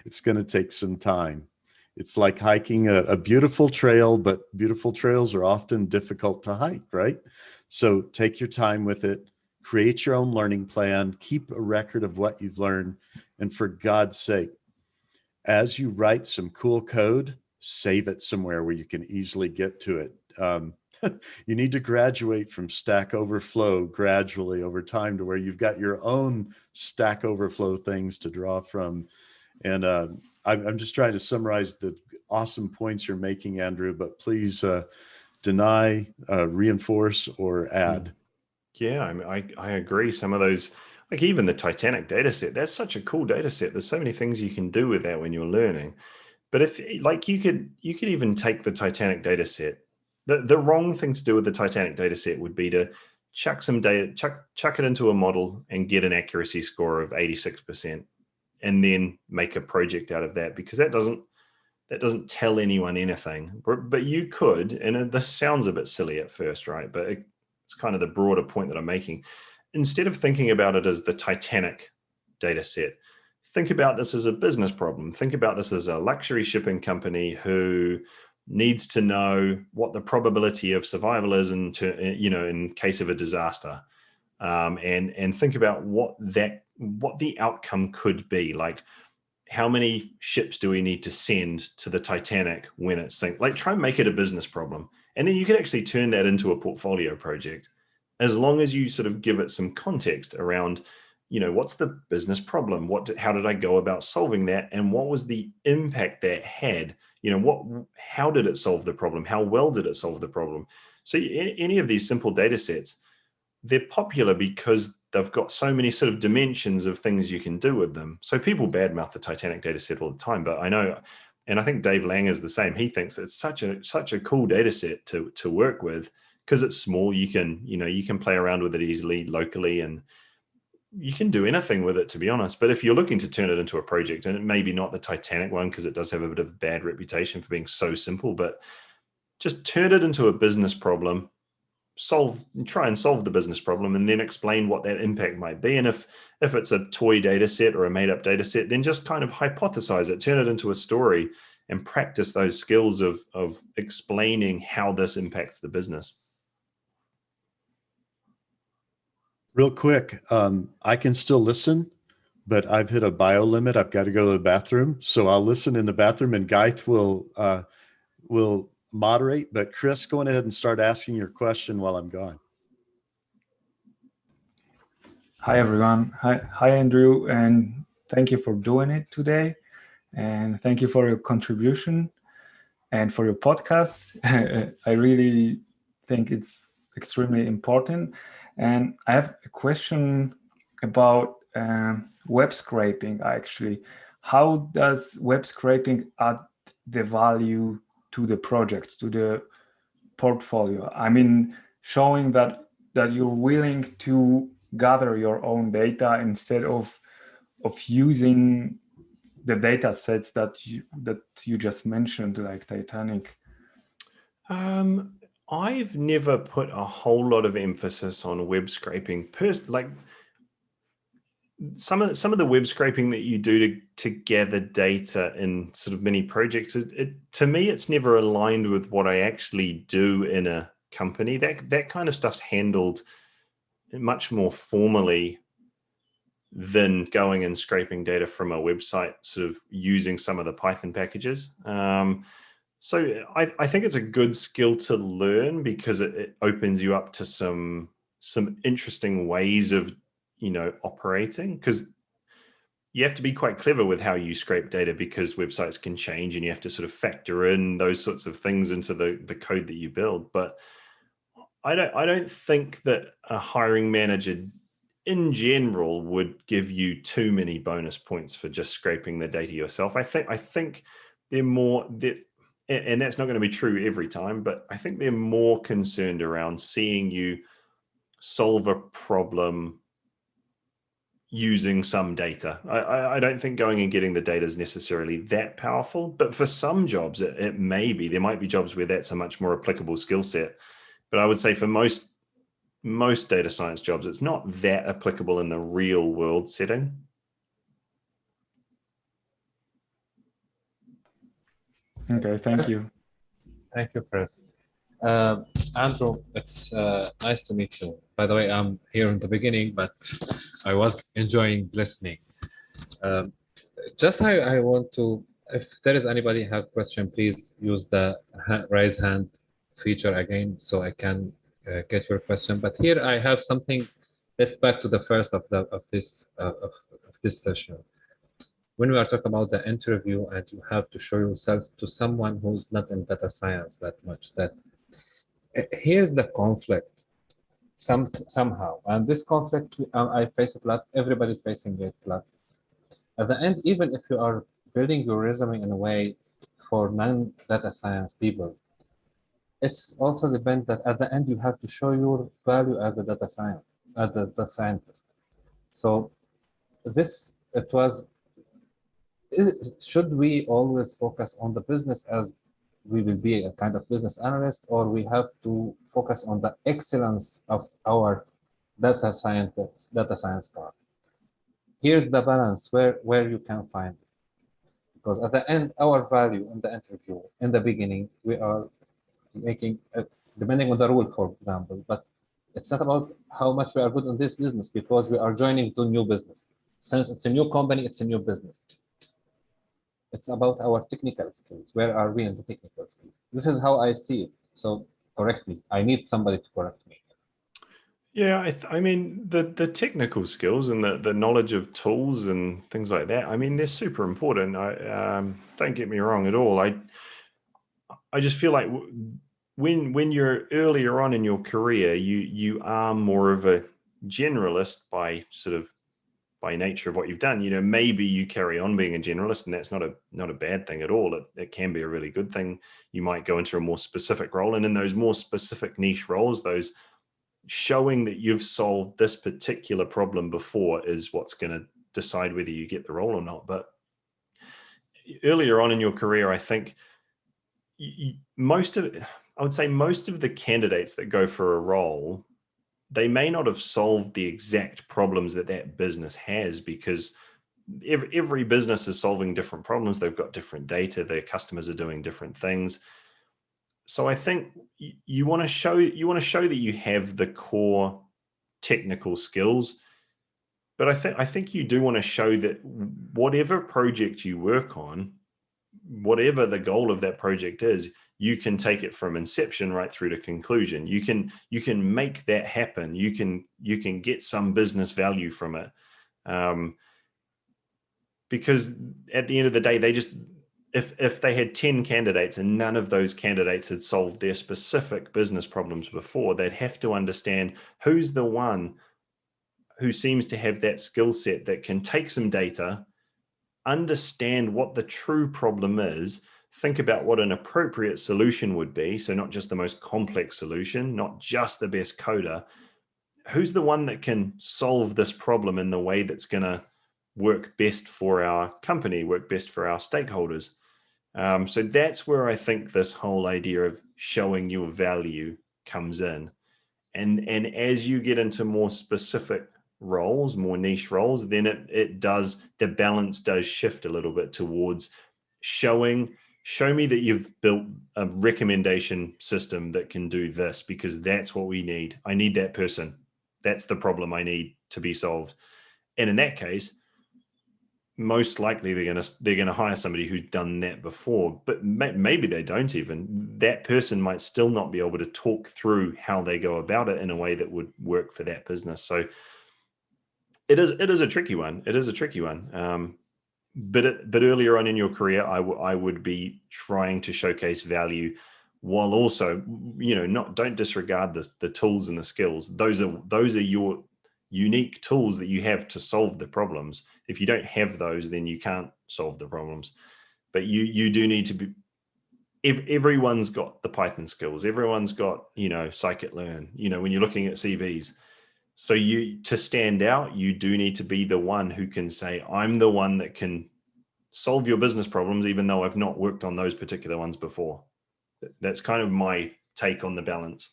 B: It's going to take some time. It's like hiking a beautiful trail, but beautiful trails are often difficult to hike, right? So take your time with it. Create your own learning plan. Keep a record of what you've learned. And for God's sake, as you write some cool code, save it somewhere where you can easily get to it. You need to graduate from Stack Overflow gradually over time to where you've got your own Stack Overflow things to draw from. And I'm just trying to summarize the awesome points you're making, Andrew, but please deny, reinforce, or add.
A: Yeah, I mean, I agree. Some of those, like even the Titanic data set, that's such a cool data set. There's so many things you can do with that when you're learning. But if like you could even take the Titanic data set. The wrong thing to do with the Titanic data set would be to chuck some data, chuck it into a model and get an accuracy score of 86%, and then make a project out of that, because that doesn't tell anyone anything. But you could, and this sounds a bit silly at first, right? But it's kind of the broader point that I'm making. Instead of thinking about it as the Titanic data set, think about this as a business problem. Think about this as a luxury shipping company who needs to know what the probability of survival is in case of a disaster, and think about what that what the outcome could be. Like, how many ships do we need to send to the Titanic when it sinks? Like, try and make it a business problem. And then you can actually turn that into a portfolio project, as long as you sort of give it some context around, what's the business problem? How did I go about solving that? And what was the impact that had? How did it solve the problem? How well did it solve the problem? So any of these simple data sets, they're popular because they've got so many sort of dimensions of things you can do with them. So people badmouth the Titanic data set all the time, but I know, and I think Dave Lang is the same. He thinks it's such a cool data set to work with because it's small. You can play around with it easily locally, and you can do anything with it, to be honest. But if you're looking to turn it into a project, and it may be not the Titanic one because it does have a bit of a bad reputation for being so simple, but just turn it into a business problem, try and solve the business problem, and then explain what that impact might be. And if it's a toy data set or a made up data set, then just kind of hypothesize it, turn it into a story, and practice those skills of explaining how this impacts the business.
B: Real quick, I can still listen, but I've hit a bio limit. I've got to go to the bathroom, so I'll listen in the bathroom, and Geith will moderate. But Chris, go on ahead and start asking your question while I'm gone.
G: Hi everyone. Hi Andrew, and thank you for doing it today, and thank you for your contribution and for your podcast. I really think it's extremely important. And I have a question about web scraping, actually. How does web scraping add the value to the project, to the portfolio? I mean, showing that you're willing to gather your own data instead of using the data sets that you just mentioned, like Titanic.
A: I've never put a whole lot of emphasis on web scraping. Like some of the web scraping that you do to gather data in sort of mini projects, to me, it's never aligned with what I actually do in a company. That kind of stuff's handled much more formally than going and scraping data from a website, sort of using some of the Python packages. So I think it's a good skill to learn because it opens you up to some interesting ways of, operating, because you have to be quite clever with how you scrape data because websites can change and you have to sort of factor in those sorts of things into the code that you build. But I don't think that a hiring manager in general would give you too many bonus points for just scraping the data yourself. I think they're more that. And that's not going to be true every time, but I think they're more concerned around seeing you solve a problem using some data. I don't think going and getting the data is necessarily that powerful, but for some jobs, it may be. There might be jobs where that's a much more applicable skill set. But I would say for most data science jobs, it's not that applicable in the real world setting.
G: Okay, thank you.
H: Thank you, Chris. Andrew, it's nice to meet you. By the way, I'm here in the beginning, but I was enjoying listening. Just I want to, if there is anybody have question, please use the raise hand feature again so I can get your question. But here I have something. Let's back to the first of this session. When we are talking about the interview and you have to show yourself to someone who's not in data science that much, that here's the conflict somehow. And this conflict, I face it a lot, everybody's facing it a lot. At the end, even if you are building your resume in a way for non-data science people, it's also depends that at the end you have to show your value as a data scientist. So this, should we always focus on the business as we will be a kind of business analyst, or we have to focus on the excellence of our data science part? Here's the balance where you can find it. Because at the end, our value in the interview, in the beginning, we are making, depending on the rule, for example, but it's not about how much we are good in this business because we are joining to new business. since it's a new company, it's a new business. It's about our technical skills. Where are we in the technical skills? This is how I see it. So correct me. I need somebody to correct me.
A: Yeah, I mean the technical skills and the knowledge of tools and things like that. I mean, they're super important. Don't get me wrong at all. I just feel like when you're earlier on in your career, you are more of a generalist by nature of what you've done. You know, maybe you carry on being a generalist, and that's not a bad thing at all. It can be a really good thing. You might go into a more specific role, and in those more specific niche roles, those showing that you've solved this particular problem before is what's going to decide whether you get the role or not. But earlier on in your career, I think most of the candidates that go for a role, they may not have solved the exact problems that business has, because every business is solving different problems. They've got different data. Their customers are doing different things. So I think you want to show that you have the core technical skills, but I think you do want to show that whatever project you work on, whatever the goal of that project is, you can take it from inception right through to conclusion. You can make that happen. You can get some business value from it, because at the end of the day, if they had 10 candidates and none of those candidates had solved their specific business problems before, they'd have to understand who's the one who seems to have that skill set that can take some data, understand what the true problem is, think about what an appropriate solution would be. So not just the most complex solution, not just the best coder. Who's the one that can solve this problem in the way that's going to work best for our company, work best for our stakeholders? So that's where I think this whole idea of showing your value comes in. And as you get into more specific roles, more niche roles, then the balance does shift a little bit towards show me that you've built a recommendation system that can do this, because that's what we need. I need that person. That's the problem I need to be solved. And in that case, most likely they're gonna hire somebody who's done that before, but maybe they don't even. That person might still not be able to talk through how they go about it in a way that would work for that business. So it is a tricky one. It is a tricky one. But earlier on in your career, I would be trying to showcase value, while also, don't disregard the tools and the skills. Those are your unique tools that you have to solve the problems. If you don't have those, then you can't solve the problems. But you do need to be. Everyone's got the Python skills. Everyone's got scikit-learn. When you're looking at CVs. So to stand out, you do need to be the one who can say, I'm the one that can solve your business problems, even though I've not worked on those particular ones before. That's kind of my take on the balance.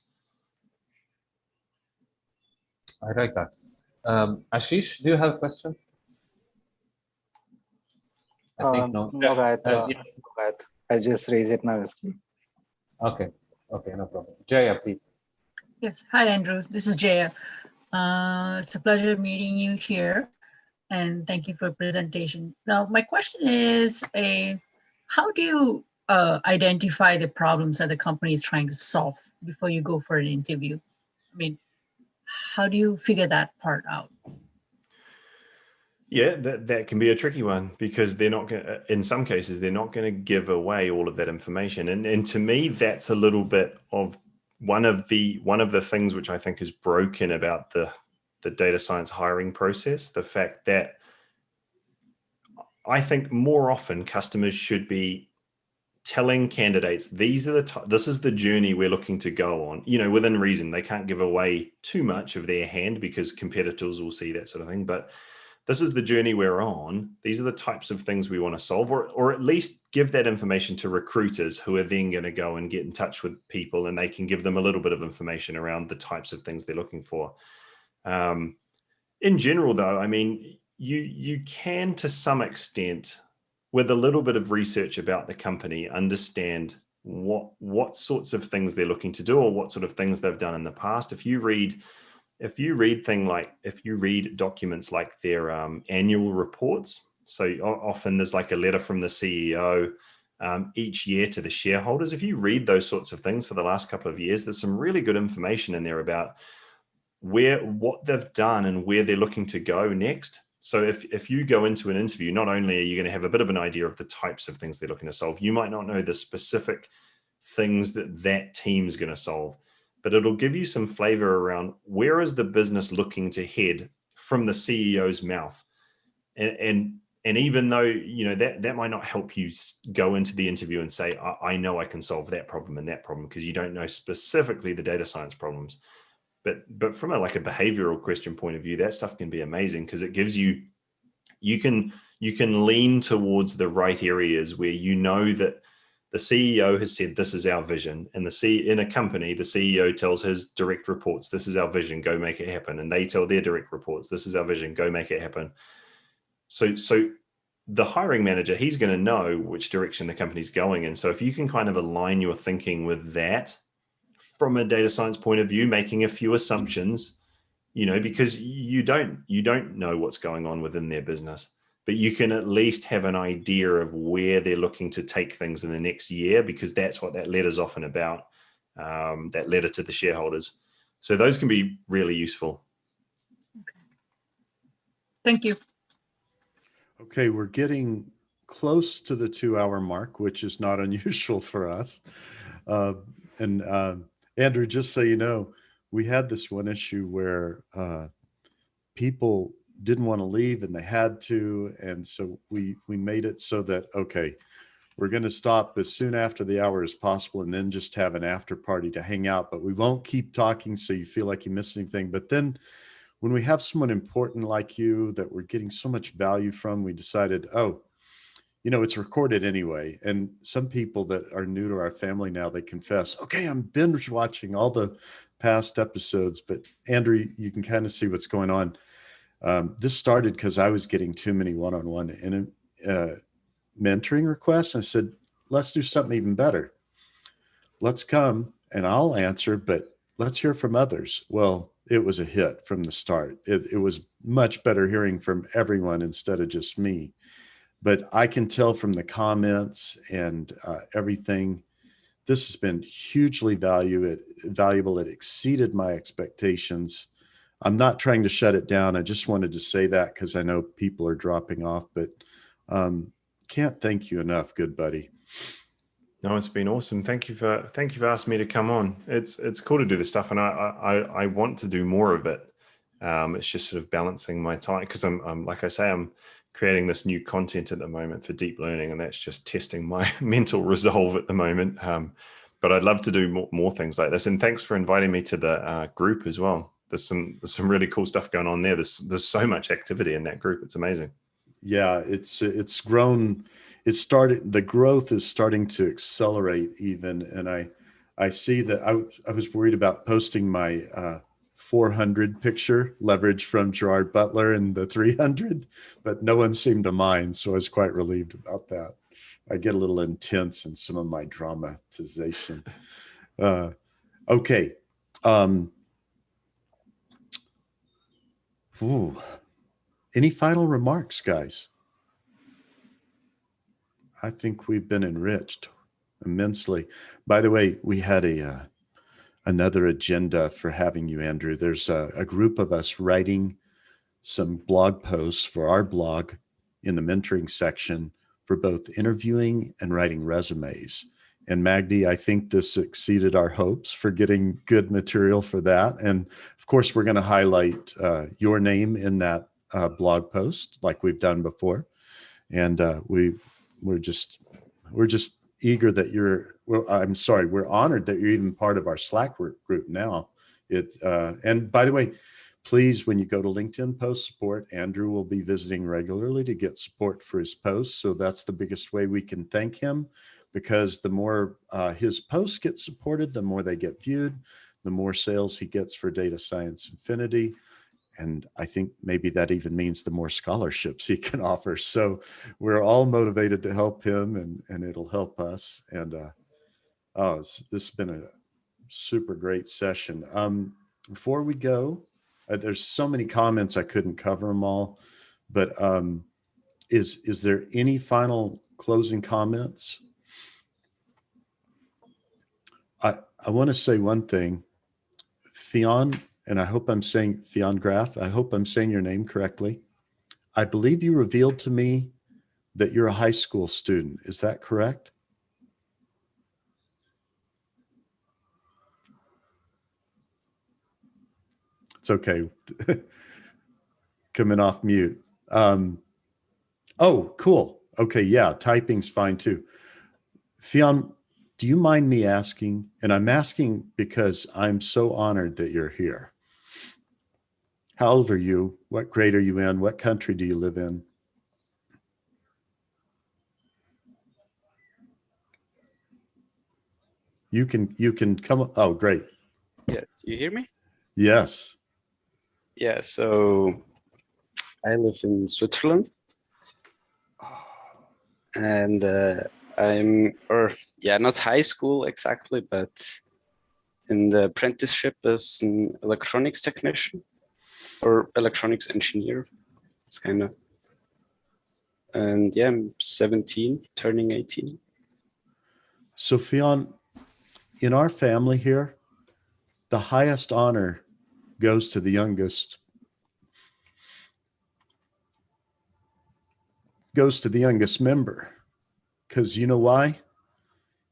H: I like that. Ashish, do you have a question? I think no.
I: No,
H: Yes.
I: no, I just raise it now.
H: Okay, no problem. Jaya, please.
J: Yes, hi Andrew, this is Jaya. It's a pleasure meeting you here, and thank you for your presentation. Now, my question is, how do you identify the problems that the company is trying to solve before you go for an interview? I mean, how do you figure that part out?
A: Yeah, that can be a tricky one, because they're not going to, in some cases, they're not going to give away all of that information. And to me, that's a little bit of one of the things which I think is broken about the data science hiring process. The fact that I think more often customers should be telling candidates, this is the journey we're looking to go on, within reason. They can't give away too much of their hand, because competitors will see that sort of thing. But this is the journey we're on. These are the types of things we want to solve, or at least give that information to recruiters, who are then going to go and get in touch with people, and they can give them a little bit of information around the types of things they're looking for. In general, though, I mean, you can, to some extent, with a little bit of research about the company, understand what sorts of things they're looking to do, or what sort of things they've done in the past. If you read if you read documents like their annual reports, so often there's like a letter from the CEO each year to the shareholders. If you read those sorts of things for the last couple of years, there's some really good information in there about what they've done and where they're looking to go next. So if you go into an interview, not only are you going to have a bit of an idea of the types of things they're looking to solve, you might not know the specific things that team's going to solve, but it'll give you some flavor around where is the business looking to head from the CEO's mouth. And even though, you know, that might not help you go into the interview and say, I know I can solve that problem and that problem, because you don't know specifically the data science problems. But from a behavioral question point of view, that stuff can be amazing, because it gives you can lean towards the right areas where you know that the CEO has said, this is our vision. And in a company, the CEO tells his direct reports, this is our vision, go make it happen. And they tell their direct reports, this is our vision, go make it happen. So the hiring manager, he's going to know which direction the company's going in. So if you can kind of align your thinking with that from a data science point of view, making a few assumptions, you know, because you don't know what's going on within their business, but you can at least have an idea of where they're looking to take things in the next year, because that's what that letter's often about, that letter to the shareholders. So those can be really useful.
J: Thank you.
B: Okay, we're getting close to the 2-hour mark, which is not unusual for us. Andrew, just so you know, we had this one issue where people didn't want to leave and they had to. And so we made it so that, okay, we're going to stop as soon after the hour as possible and then just have an after party to hang out, but we won't keep talking so you feel like you missed anything. But then when we have someone important like you that we're getting so much value from, we decided, oh, you know, it's recorded anyway. And some people that are new to our family now, they confess, okay, I'm binge watching all the past episodes. But Andrew, you can kind of see what's going on. This started because I was getting too many one-on-one mentoring requests. I said, let's do something even better. Let's come and I'll answer, but let's hear from others. Well, it was a hit from the start. It was much better hearing from everyone instead of just me. But I can tell from the comments and everything, this has been hugely valuable. It exceeded my expectations. I'm not trying to shut it down. I just wanted to say that because I know people are dropping off, but can't thank you enough, good buddy.
A: No, it's been awesome. Thank you for asking me to come on. It's cool to do this stuff, and I want to do more of it. It's just sort of balancing my time, because I'm like I say, I'm creating this new content at the moment for deep learning, and that's just testing my mental resolve at the moment. But I'd love to do more things like this. And thanks for inviting me to the group as well. There's some really cool stuff going on there. There's so much activity in that group. It's amazing.
B: Yeah, it's grown. The growth is starting to accelerate even. And I see that I was worried about posting my 400 picture leverage from Gerard Butler and the 300, but no one seemed to mind. So I was quite relieved about that. I get a little intense in some of my dramatization. Okay. Any final remarks, guys? I think we've been enriched immensely. By the way, we had another agenda for having you, Andrew. There's a group of us writing some blog posts for our blog in the mentoring section for both interviewing and writing resumes. And Magdi, I think this exceeded our hopes for getting good material for that. And of course, we're going to highlight your name in that blog post like we've done before. And we're just eager that we're honored that you're even part of our Slack group now. And by the way, please, when you go to LinkedIn post support, Andrew will be visiting regularly to get support for his posts. So that's the biggest way we can thank him, because the more his posts get supported, the more they get viewed, the more sales he gets for Data Science Infinity. And I think maybe that even means the more scholarships he can offer. So we're all motivated to help him, and it'll help us. And this has been a super great session. Before we go, There's so many comments, I couldn't cover them all, but is there any final closing comments? I want to say one thing, Fionn, and I hope I'm saying Fionn Graf, I hope I'm saying your name correctly. I believe you revealed to me that you're a high school student. Is that correct? It's okay. Coming off mute. Oh, cool. Okay, yeah, typing's fine too. Fionn, do you mind me asking, and I'm asking because I'm so honored that you're here. How old are you? What grade are you in? What country do you live in? You can come. Oh, great.
K: Yeah, do you hear me?
B: Yes.
K: Yeah, so I live in Switzerland. And not high school exactly, but in the apprenticeship as an electronics technician or electronics engineer. It's kind of, and yeah, I'm 17, turning 18.
B: So Fionn, in our family here, the highest honor goes to the youngest member. Because you know why?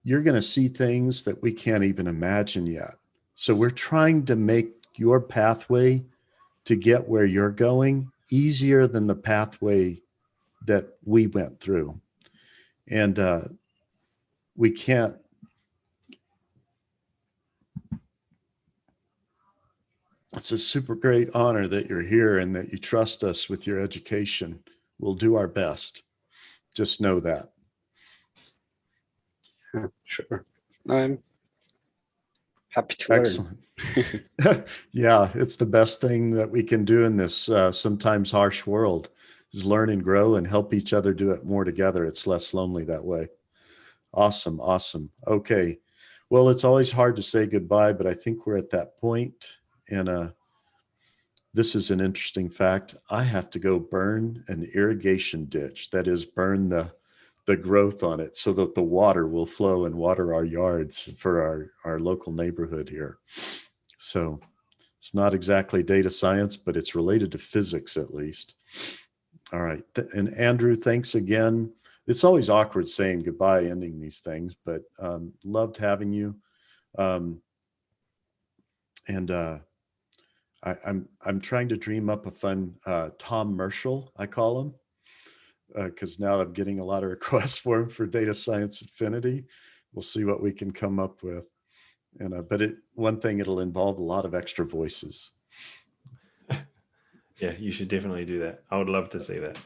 B: You're going to see things that we can't even imagine yet. So we're trying to make your pathway to get where you're going easier than the pathway that we went through. And we can't. It's a super great honor that you're here and that you trust us with your education. We'll do our best. Just know that.
K: Sure. I'm happy to learn.
B: Excellent. Yeah, it's the best thing that we can do in this sometimes harsh world is learn and grow and help each other do it more together. It's less lonely that way. Awesome. Awesome. Okay. Well, it's always hard to say goodbye, but I think we're at that point. And this is an interesting fact. I have to go burn an irrigation ditch. That is, burn the growth on it so that the water will flow and water our yards for our local neighborhood here. So it's not exactly data science, but it's related to physics at least. All right. And Andrew, thanks again. It's always awkward saying goodbye, ending these things, but loved having you. I'm trying to dream up a fun Tom Marshall, I call him, because now I'm getting a lot of requests for him for Data Science Infinity. We'll see what we can come up with. And but one thing, it'll involve a lot of extra voices.
A: Yeah, you should definitely do that. I would love to see that.